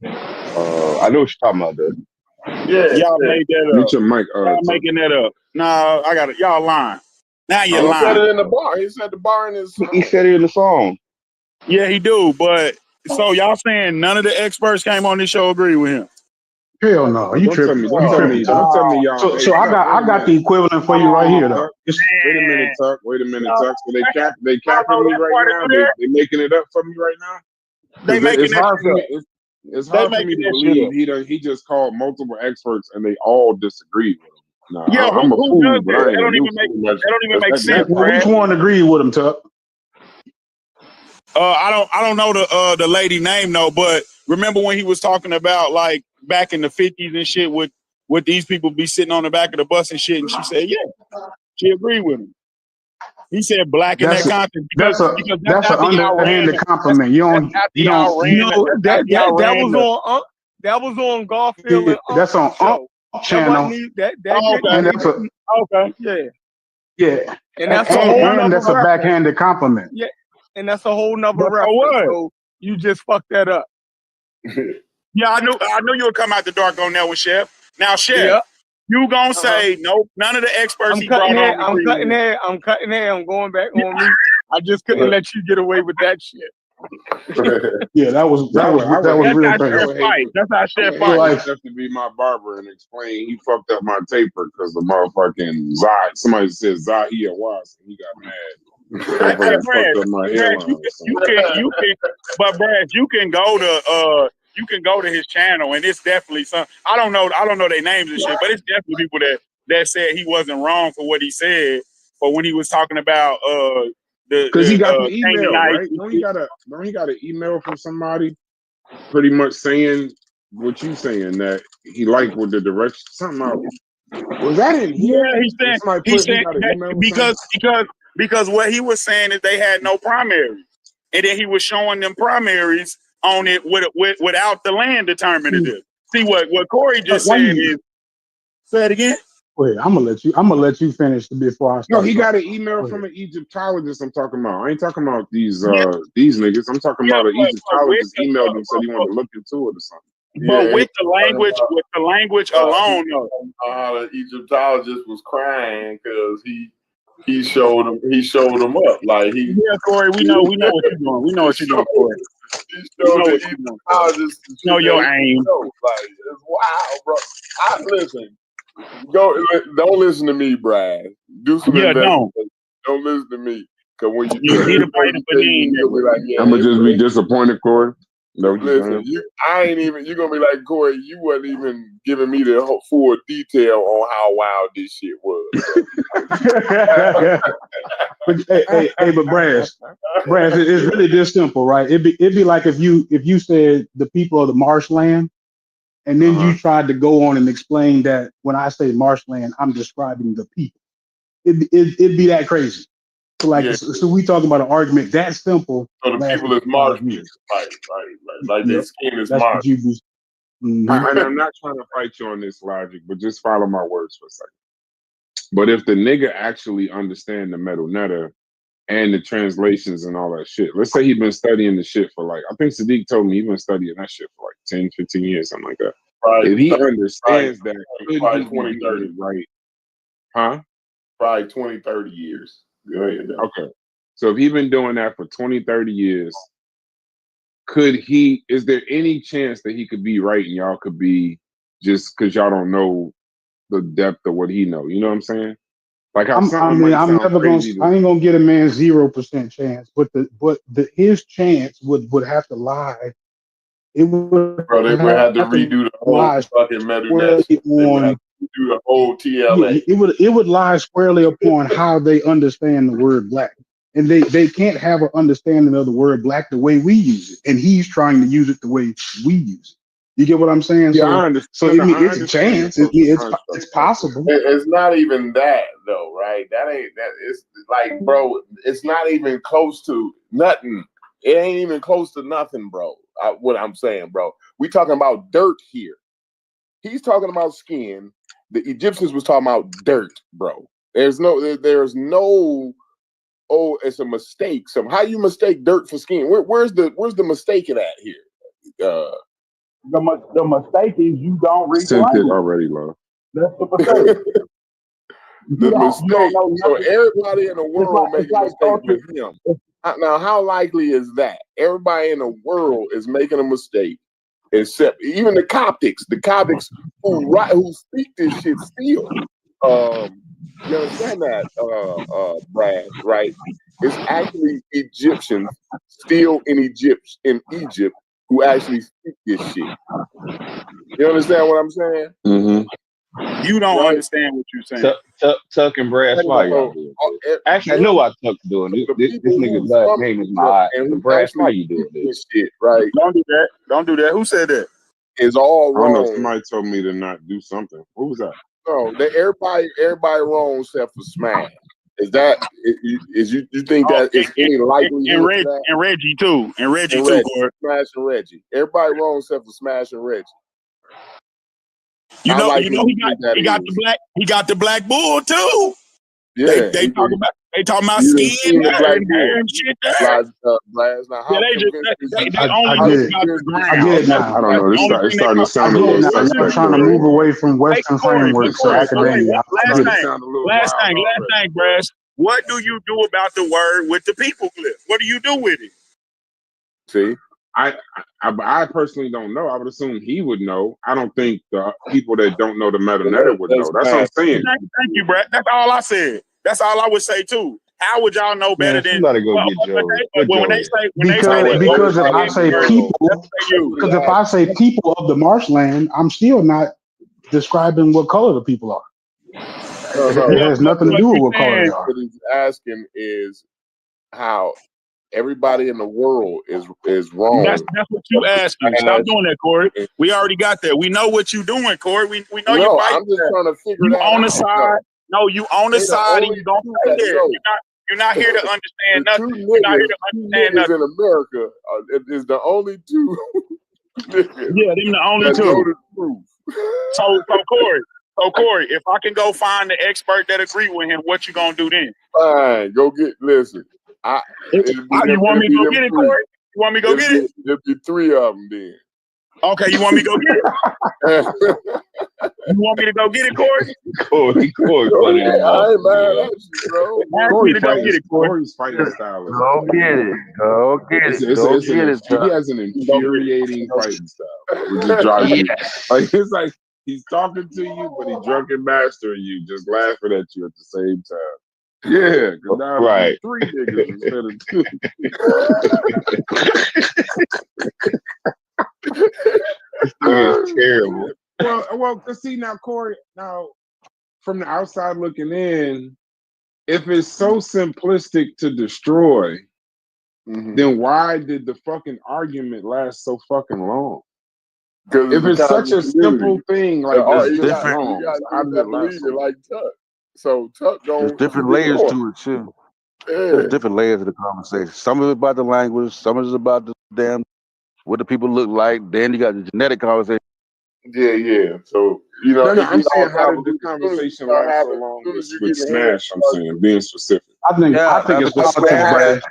I know what you're talking about. Y'all made that up. Mute your mic. Y'all making that up. No, I got it. Y'all lying. Now you're He said lying. it in the bar. He said the bar in his. He said it in the song. Yeah, he do. But so y'all saying none of the experts came on this show agree with him? Hell no, you Don't tell tripping? me. You Don't tell me. tripping, Tuck. Don't tell me, y'all. So, Hey, so I Tuck, got the equivalent for you right here, though. Wait a minute, Tuck. Wait a minute, Tuck. So they capping me right now. They making it up for me right now. They making It's hard for me. It's hard for me to believe he just called multiple experts and they all disagreed with him. Nah, Yeah, I'm a who fool, does but that? I ain't That a don't new even make fool. that don't even make sense, Which Brad. one agreed with him, Tuck? I don't know the lady name though, but remember when he was talking about like back in the 50s and shit with these people be sitting on the back of the bus and shit, and she said, yeah, she agreed with him. He said black in that context because that's an after y'all ran. underhanded compliment. You don't. That was on Garfield and that's on show. channel. And that's yeah. And that's a whole nother that's a backhanded compliment. Yeah, and that's a whole nother reference. So you just fucked that up. Yeah, I knew you would come out the dark on that one, Chef. Now, Chef, you gonna say no? None of the experts I'm cutting hair. I'm cutting hair. I'm going back on me. I just couldn't let you get away with that shit. Yeah, that was real crazy. That's how Chef fight. Like, Chef to be my barber and explain he fucked up my taper because the motherfucking somebody said Zahia was and he got mad. Hey, Brad, you can, but Brad, you can go to his channel and it's definitely some. I don't know their names and shit, but it's definitely people that said he wasn't wrong for what he said, but when he was talking about because he got the email, right? Don't he got an email from somebody pretty much saying what you saying that he liked with the direction something out. Was that in here? Yeah, he said because what he was saying is they had no primaries, and then he was showing them primaries on it without the land determinative. See what Corey just said is. Say it again. Wait, I'm gonna let you finish before I start. No, he got an email from an Egyptologist. I'm talking about. I ain't talking about these niggas. I'm talking about an Egyptologist emailed him said he wanted to look into it or something. But with the language alone, how the Egyptologist was crying because he showed him up like he. Yeah, Corey, we know what you're doing. We know what you're doing, Corey. He showed the Egyptologist. Know your aim. Like it's wild, bro. Listen. Don't listen to me, Brad. Do some investigation. Don't listen to me. Because when you need to pray to Benin, I'm gonna just be disappointed, Corey. No, listen, I ain't even. You're gonna be like Corey. You wasn't even giving me the full detail on how wild this shit was. but Brad, it's really this simple, right? It'd be like if you said the people of the marshland. And then you tried to go on and explain that when I say marshland, I'm describing the people. It'd be that crazy. So so we talking about an argument that simple. So the people is marsh. Right. Like their skin is marsh. And I'm not trying to fight you on this logic, but just follow my words for a second. But if the nigga actually understand the metal netter and the translations and all that shit, let's say he's been studying the shit for I think Sadiq told me he's been studying that shit for 10, 15 years, something like that. Right. If he understands that, could he 20, 30, right? Huh? Probably 20, 30 years. Go ahead. Okay. So if he's been doing that for 20, 30 years, is there any chance that he could be right and y'all could be just because y'all don't know the depth of what he know? You know what I'm saying? Like how I ain't gonna get a man 0% chance, but his chance would have to lie. It would. Bro, they would have to redo the whole fucking Medunet. They would have to do the whole TLA. It would lie squarely upon how they understand the word black, and they can't have an understanding of the word black the way we use it, and he's trying to use it the way we use it. You get what I'm saying? Yeah, I understand. So it's a chance. It's possible. It's not even that though, right? That ain't that. It's like, bro, it's not even close to nothing. It ain't even close to nothing, bro. What I'm saying, bro. We talking about dirt here. He's talking about skin. The Egyptians was talking about dirt, bro. There's no. Oh, it's a mistake. So how you mistake dirt for skin? Where's the mistake in that here? the mistake is you don't read the Sent it language. already, love. That's the mistake. The mistake. know So nothing. everybody in the world It's making like mistakes with him. Now, how likely is that? Everybody in the world is making a mistake, except even the Coptics who speak this shit still. You understand that, Brad? Right? It's actually Egyptians still in Egypt who actually speak this shit. You understand what I'm saying? Mm-hmm. You don't understand what you're saying. Tuck and Brass, why y'all doing this? Actually, I know what Tuck's doing. This nigga's last name is my Brass. Why you doing this shit? Right? Don't do that. Don't do that. Who said that? It's all wrong. I don't know. Somebody told me to not do something. What was that? No, everybody wrong except for Smash. You think that is any likelihood? And Reggie too. And Reggie too, Corey. Smash and Reggie. Everybody wrong except for Smash and Reggie. He got the black bull too. Yeah, they talking about skin and shit there. I get it now. I don't know. It's starting to sound a little suspect. You're trying to move away from Western frameworks of academia. Last thing, Brass. What do you do about the word with the people clip? What do you do with it? See, I personally don't know. I would assume he would know. I don't think the people that don't know the metanometer would know. That's what I'm saying. Thank you, Brad. That's all I said. That's all I would say too. How would y'all know better than? Somebody go get Joe. Because if I say people of the marshland, I'm still not describing what color the people are. It has nothing to do with what color they are. What he's asking is how everybody in the world is wrong. That's what you asking. Stop doing that, Corey. We already got that. We know what you're doing, Corey. We know you fight. I'm just trying to figure you that out. On the side. No, you on the side and you don't stay there. You're not here to understand nothing. You're not here to understand nothing. In America is the only two. Yeah, them the only two. So Corey, if I can go find the expert that agree with him, what you gonna do then? Fine, listen. You want me to go get it, Corey? You want me to go get it? There'll be three of them then. Okay, you want me to go get it? You want me to go get it, Corey? Corey, I ain't mad at you, bro. Ask me to go get it, Corey. Corey's fighting style. Go get it. Go get it. He has an infuriating fighting style. It just drives you. It's like he's talking to you, but he's drunken mastering you, just laughing at you at the same time. Yeah, because now right. 3 niggas instead of 2. It's terrible. Well, cause see now, Corey. Now, from the outside looking in, if it's so simplistic to destroy, then why did the fucking argument last so fucking long? If it's such a simple thing, like it's just wrong, how did it last so long? Like Tuck. So Tuck don't. There's different layers to it too. There's different layers of the conversation. Some of it about the language, some of it is about the damn what the people look like. Then you got the genetic conversation. Yeah. So No, I'm saying how did the conversation last so long with Smash? I'm saying being specific. I think it's politics,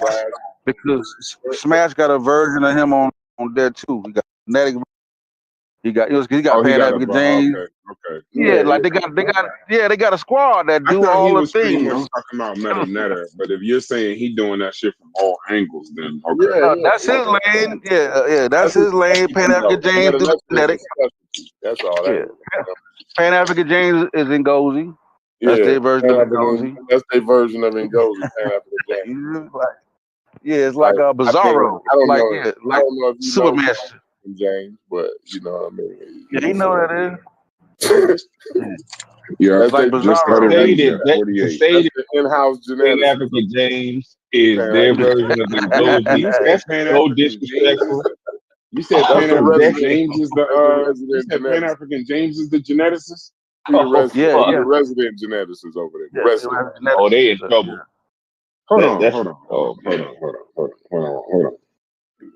Brad. Because Smash got a version of him on there too. He got genetic. He got Pan African James. Okay. Yeah, like they got a squad that do all the things. I'm talking about Meta, but if you're saying he doing that shit from all angles, then okay. That's his lane. Yeah, that's his lane. Pan African James do genetic. That's all. Pan African James is Ngozi. That's their version of Ngozi. That's their version of Ngozi. Pan African James. It's like a Bizarro. I don't know if you Superman. know James, but you know what I mean. Yeah, you know what it is. Yeah, that's like just stated the in-house genetics. Pan African James is their version of Ngozi. That's so disrespectful. You said Pan African James is Pan African James is the geneticist. The resident geneticist over there. Oh, they in trouble. Hold on.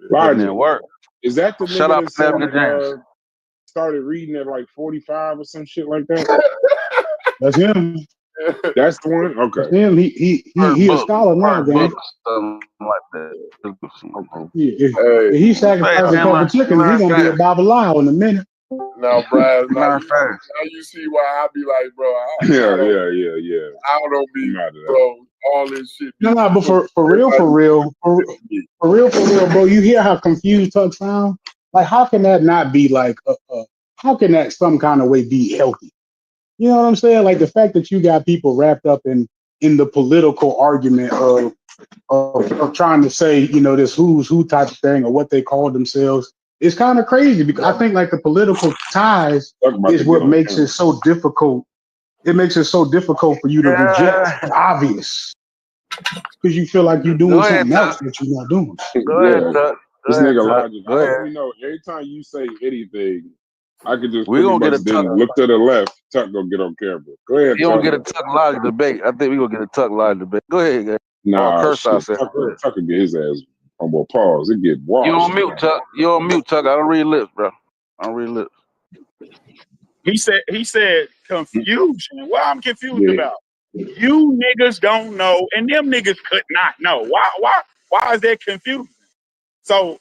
Logic. Is that the nigga that started reading at like 45 or some shit like that? That's him. That's the one. Okay. Him, he a scholar now, man. Something like that. Okay. Yeah, Hey, if he sacrificed a couple chickens, he gonna be a Babylon in a minute. now, Brad, now fast. you see why I be like, bro, I Yeah. don't be, I'm out of that. bro, all this shit. No, but for real, bro, you hear how confused Tuck sound? Like, how can that not be like, how can that some kind of way be healthy? You know what I'm saying? Like the fact that you got people wrapped up in the political argument of trying to say, you know, this who's who type of thing or what they call themselves is kind of crazy because I think like the political ties is what makes it so difficult. It makes it so difficult for you to reject the obvious because you feel like you're doing something else that you're not doing. Go ahead, Tuck. This nigga Logic. I hope you know every time you say anything, I could just We gonna get a then look to the left. Tuck gonna get on camera. Go ahead. You gonna get a Tuck Logic debate. I think we gonna get a Tuck Logic debate. Go ahead, guys. Nah, curse shit. ourselves. Tuck will get his ass on more pause. It get washed. You on mute, Tuck. You on mute, Tuck. I don't read lips, bro. I don't read lips. He said confusion. What I'm confused about? You niggas don't know, and them niggas could not know. Why is that confusing? So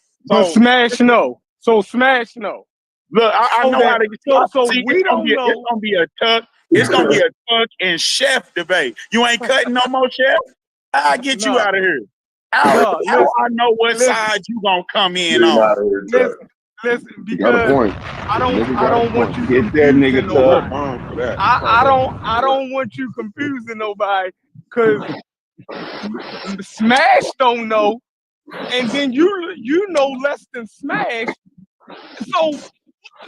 Smash no. So Smash no. Look, I know how to get. So we don't know. It's gonna be a Tuck. It's gonna be a Tuck and Chef debate. You ain't cutting no more, Chef. I get you out of here. How I know what side you gonna come in on? Listen, You got a because point. I don't want you Get that nigga nobody. For that. I don't want you confusing nobody because Smash don't know, and then you know less than Smash. So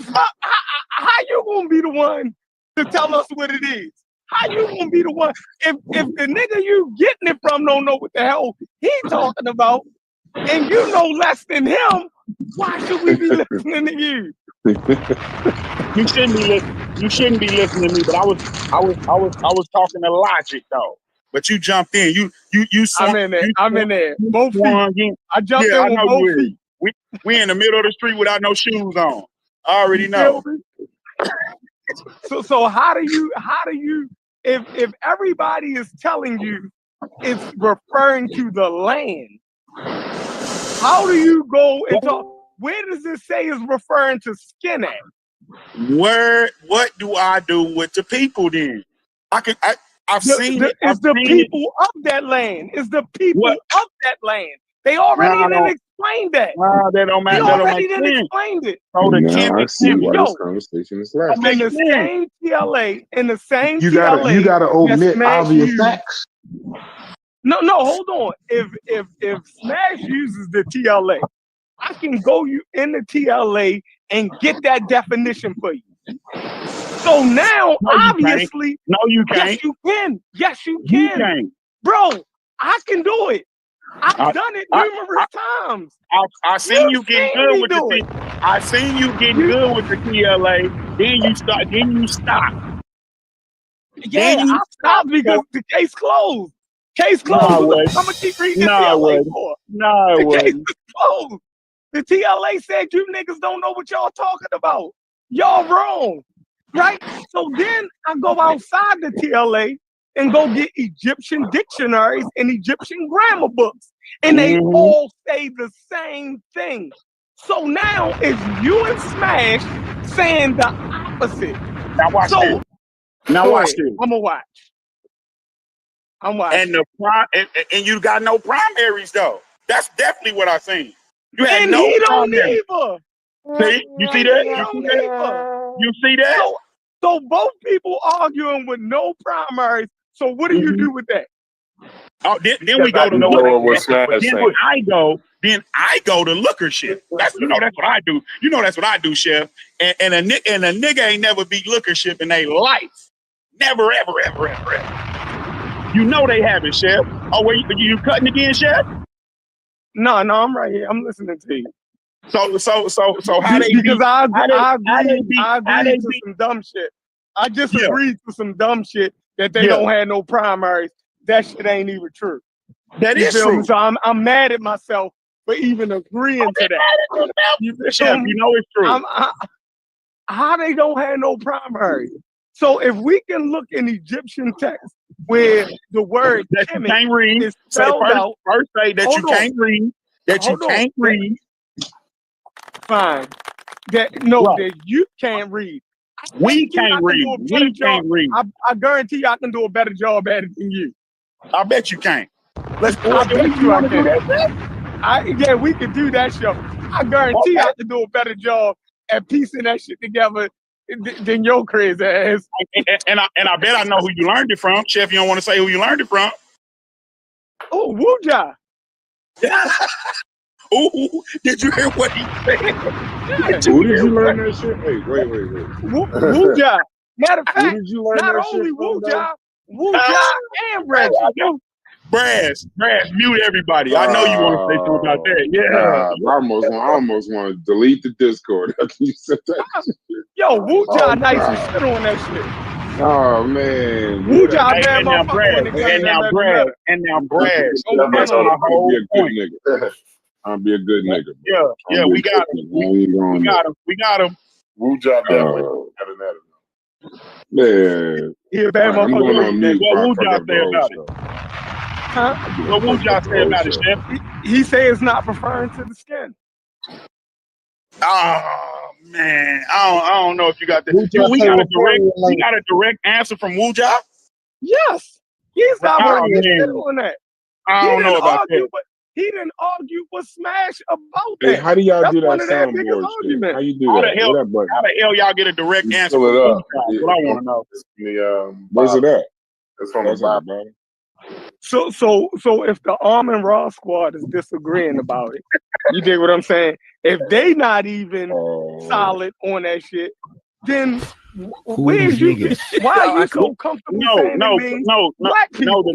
how you gonna be the one to tell us what it is? How you gonna be the one if the nigga you getting it from don't know what the hell he talking about, and you know less than him? Why should we be listening to you? You shouldn't be listening to me. But I was talking to Logic though. But you jumped in. You. I'm in there. Both feet. I jumped in with both feet. We in the middle of the street without no shoes on. I already know. So how do you if everybody is telling you it's referring to the land, how do you go and talk? Where does it say is referring to skin at? What do I do with the people then? I've seen it. It's the people of that land. It's the people of that land. They already didn't explain that. They don't matter. They already didn't explain it. I see why this conversation is last. In the same TLA, You gotta omit obvious facts. No, hold on. If Smash uses the TLA, I can go in the TLA and get that definition for you. So now, obviously, no, you can't. Yes, you can. Yes, you can. Bro, I can do it. I've done it numerous times. I seen you getting good with the I seen you getting good with the TLA. Then you stop. Yeah, I stopped because the case closed. Case closed. I'm gonna keep reading the TLA for. The case is closed. The TLA said you niggas don't know what y'all talking about. Y'all wrong, right? So then I go outside the TLA and go get Egyptian dictionaries and Egyptian grammar books, and they all say the same thing. So now it's you and Smash saying the opposite. Now watch this. Now watch this. I'm gonna watch. I'm watching. And you got no primaries though. That's definitely what I seen. You had and no he don't primaries. either. See, you see that? You see that? So both people arguing with no primaries. So what do you do with that? Oh, then we go to Then I go to lookership. That's what I do. That's what I do, Chef. And a nigga ain't never beat lookership in their life. Never, ever. You know they haven't, Chef. Oh, wait, you cutting again, Chef? No, I'm right here. I'm listening to you. So how they because I agreed to some dumb shit. I just agreed to some dumb shit that they don't have no primaries. That shit ain't even true. That is true. So I'm mad at myself for even agreeing to that. Chef, you know it's true. How they don't have no primaries? So if we can look in Egyptian text where the word that you Kemet can't read, is say spelled out. first say that you Hold on. can't read, that you Hold on. can't read. Fine. That Right. that you can't read. We can't read. We can't read. I guarantee you I can do a better job at it than you. I bet you can't. Let's I bet you I wanna do can. that? Yeah, we could do that show. I guarantee I can do a better job at piecing that shit together than your crazy ass. And I bet I know who you learned it from. Chef, you don't want to say who you learned it from. Oh, Wuja. Ooh, did you hear what he said? Yeah. Who did you learn that shit? Hey, wait. Wuja. Matter of Who fact, did you learn not that only shit from, though? Wuja and Reggie. Brass, mute everybody. I know you want to say something about that. Yeah. I almost want to delete the Discord after you said that. Yo, Wuja nice as shit on that shit. Oh man, Wuja Hey, bad and now motherfucker when Brad, it comes and to now that Brad, letter. and now Brad. That's my whole be a good point. nigga. I'll be a good nigga. Bro. Yeah, we got him. We got him. Wuja definitely got an attitude. Man, He a bad I'm going motherfucker. on mute. What before I Wuja fuck up the say whole about show. it? Huh? What Wuja say about it, Chef? He say it's not referring to the skin. Oh man, I don't know if you got that. Wuja We say got a direct answer from Wuja. Yes. He's not Oh, bringing shit man. on that. I don't know about that. He didn't argue with Smash about Hey, that. how do y'all That's do that one of their biggest soundboard shit? arguments. How you do How that? the hell? Where that button? How the hell y'all get a direct You answer pull from it Wuja? up. That's what I want to know. Where's it at? It's from the That's at the Bible. bottom. So if the Arm and Raw squad is disagreeing about it, you dig what I'm saying? If they not even solid on that shit, then where's you? Why are you so comfortable saying it means black people? The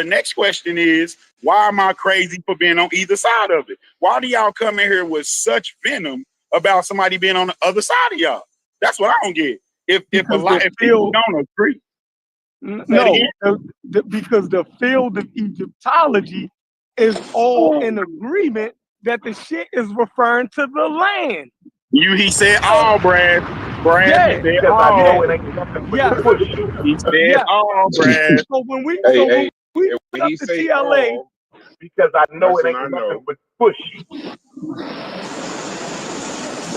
next question is, why am I crazy for being on either side of it? Why do y'all come in here with such venom about somebody being on the other side of y'all? That's what I don't get. If people don't agree. No, because the field of Egyptology is all in agreement that the shit is referring to the land. He said all, Brad. Yeah, he said all. He said all, Brad. So when we when he the say TLA, all, because I know it ain't I nothing know. but push.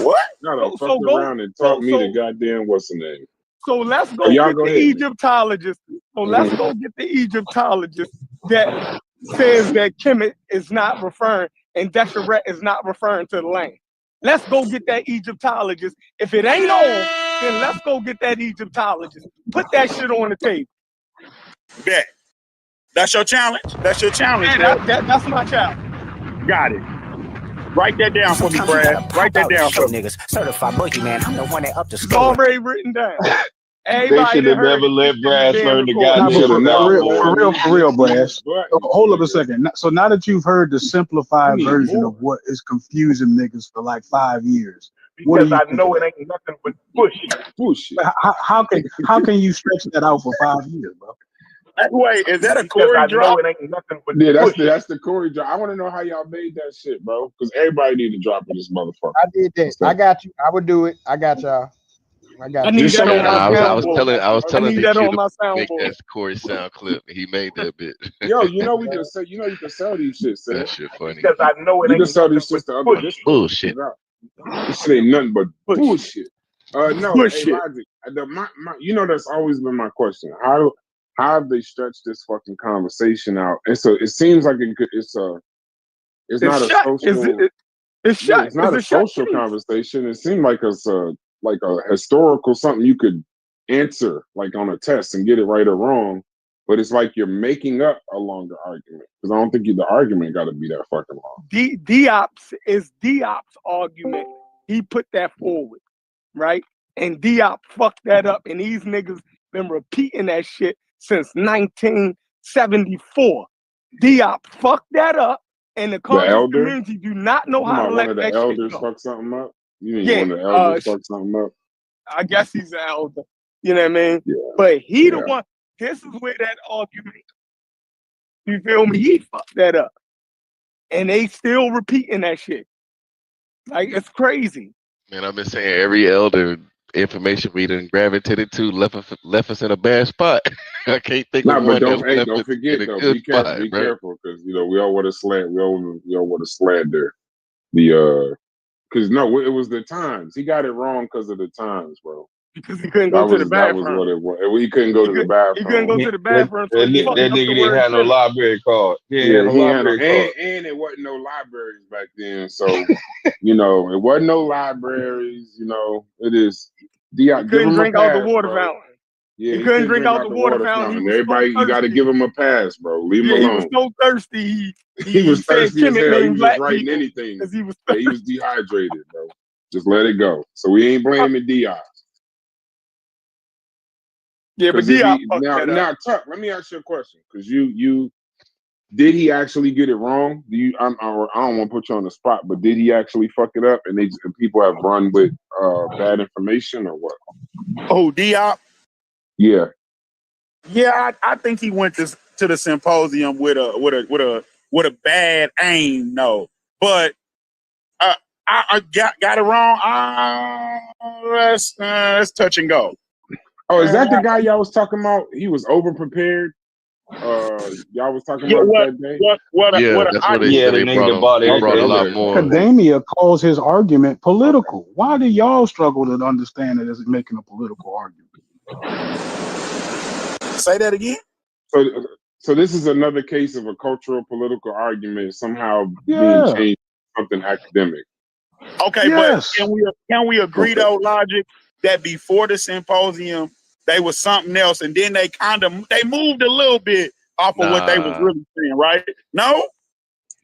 What? No, fuck around and taught me the goddamn what's the name. So let's go y'all get go the ahead, Egyptologist. So let's go get the Egyptologist that says that Kemet is not referring and Desheret is not referring to the land. Let's go get that Egyptologist. If it ain't on, then let's go get that Egyptologist. Put that shit on the table. Bet. That's your challenge. That's your challenge. That's my challenge. Got it. Write that down for me, Brad. Write that down for me. Certified boogeyman. I'm the one that up the It's score. already written down. They should have never let Brass learn the goddamn for real, Brass. Hold up a second. So now that you've heard the simplified version of what is confusing niggas for like 5 years, Because I know it ain't nothing but push. How can you stretch that out for 5 years, bro? Wait, is that a Because Corey I drop? know it ain't nothing but that's the Corey drop. I want to know how y'all made that shit, bro. Because everybody need to drop in this motherfucker. I did that. I got you. I would do it. I got y'all. I need that on my soundboard. I was telling that on my make soundboard. that Corey sound clip. He made that bit. Yo, we can say, you can sell these shits. That shit funny. Because I know it You can ain't sell nothing these shits to other districts. Bullshit. This shit ain't nothing but bullshit. No, Bullshit. Hey, Logic. That's always been my question. How have they stretched this fucking conversation out? It seems like it's not a social. It's shut. It's not a social conversation. It seemed like it's a historical something you could answer like on a test and get it right or wrong. But it's like you're making up a longer argument because I don't think the argument got to be that fucking long. Diop's argument. He put that forward, right? And Diop fucked that up, and these niggas been repeating that shit since 1974. Diop fucked that up, and the conscious community do not know how to let one of the that elders shit go. fuck something up. You mean one of the elders fuck something up? I guess he's an elder. You know what I mean? Yeah. But he the one. This is where that argument. You feel me? He fucked that up, and they still repeating that shit. Like it's crazy. Man, I've been saying every elder information we done gravitated to left us in a bad spot. I can't think of Nah, but one that don't forget though. Be careful, because we all want to slander. We all want to slander the because no, it was the times. He got it wrong because of the times, bro. Because he couldn't go to the bathroom. That was what it was. He couldn't go to the bathroom. He couldn't go to the bathroom. So that nigga didn't have no library card. And it wasn't no libraries back then. So, it wasn't no libraries. It is. He couldn't drink out the water fountain. Yeah, he couldn't drink out the water fountain. Everybody, you got to give him a pass, bro. Leave him alone. He was so thirsty. He was thirsty as hell. He was just writing people, anything. He was dehydrated, bro. Just let it go. So we ain't blaming Diop. Yeah, but Diop. Now, Tuck, let me ask you a question, because you did he actually get it wrong? I don't want to put you on the spot, but did he actually fuck it up? And people have run with bad information or what? Oh, Diop. Yeah. Yeah, I think he went to the symposium with a bad aim. No, but I got it wrong. Let's touch and go. Oh, is that the guy y'all was talking about? He was over prepared. Y'all was talking about that day. They brought a lot more. Academia calls his argument political. Why do y'all struggle to understand it as making a political argument? Say that again. So this is another case of a cultural political argument somehow being changed to something academic. Okay, yes. But can we agree though, Logic, that before the symposium they was something else, and then they moved a little bit off of what they was really saying, right? No.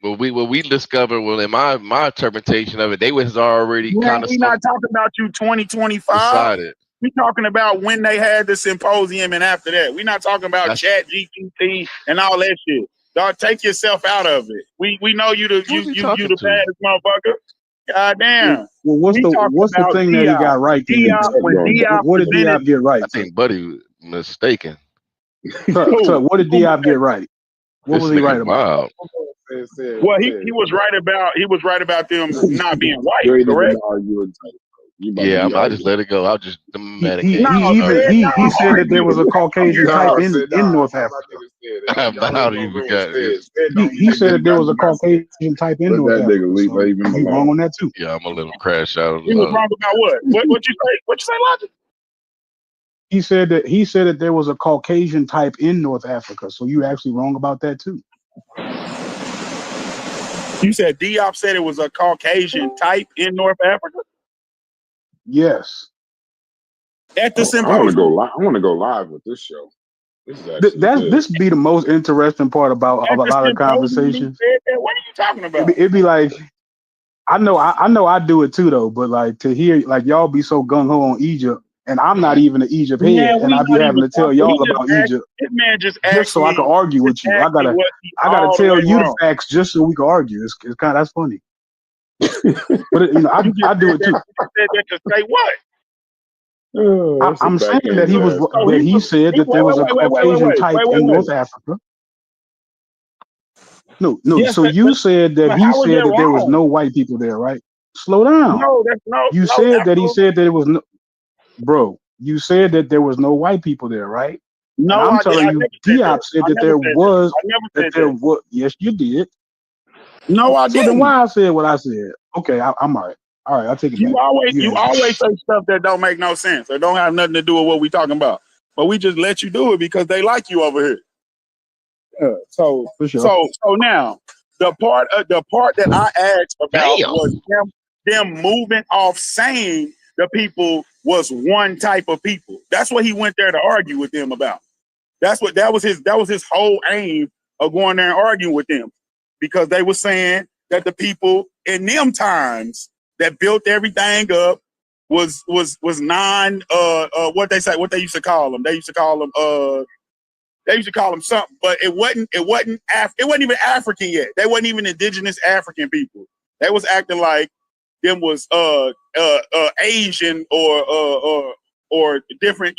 What we discovered, in my interpretation of it, they was already kind of. We're not talking about you 2025. We're talking about when they had the symposium and after that. We're not talking about Chat GPT and all that shit. Dog, take yourself out of it. We know you the baddest motherfucker. God damn. Well, what's the thing that he got right? What did Diop get right? I think Buddy mistaken. So what did Diop get right? What was he right about? Well, he was right about them not being white, correct? I just let it go. I'll just he said that there was a Caucasian type in North Africa. He said that there was a Caucasian type in North Africa. So he wrong on that too. Yeah, I'm a little crash out. He was wrong about what? What you say? What you say, Logic? He said that there was a Caucasian type in North Africa. So you actually wrong about that too. You said Diop said it was a Caucasian type in North Africa? Yes. At the symposium. I want to go live with this show. This be the most interesting part about a lot of conversations. What are you talking about? It'd be like, I know I do it too though, but like to hear like y'all be so gung ho on Egypt, and I'm not even an Egypt head, and I be having to tell y'all about Egypt. This man just so I can argue with you. I gotta tell you the facts just so we can argue. It's kind of that's funny. But I do it too. To say what? I'm saying that he said that there was a Caucasian type in North Africa. No. Yes, so you said that he said that there was no white people there, right? Slow down. No, that's no. You said that he said that it was no. Bro, you said that there was no white people there, right? No, and I'm telling you, Diop said that there was. Yes, you did. No, I didn't. So then why I said what I said? Okay, I'm all right. All right, I'll take it back. You always say stuff that don't make no sense or don't have nothing to do with what we talking about. But we just let you do it because they like you over here. So now the part that I asked about was them moving off saying the people was one type of people. That's what he went there to argue with them about. That was his whole aim of going there and arguing with them, because they were saying that the people in them times that built everything up was non what they used to call them. They used to call them something, but it wasn't even African yet. They wasn't even indigenous African people. They was acting like them was Asian or different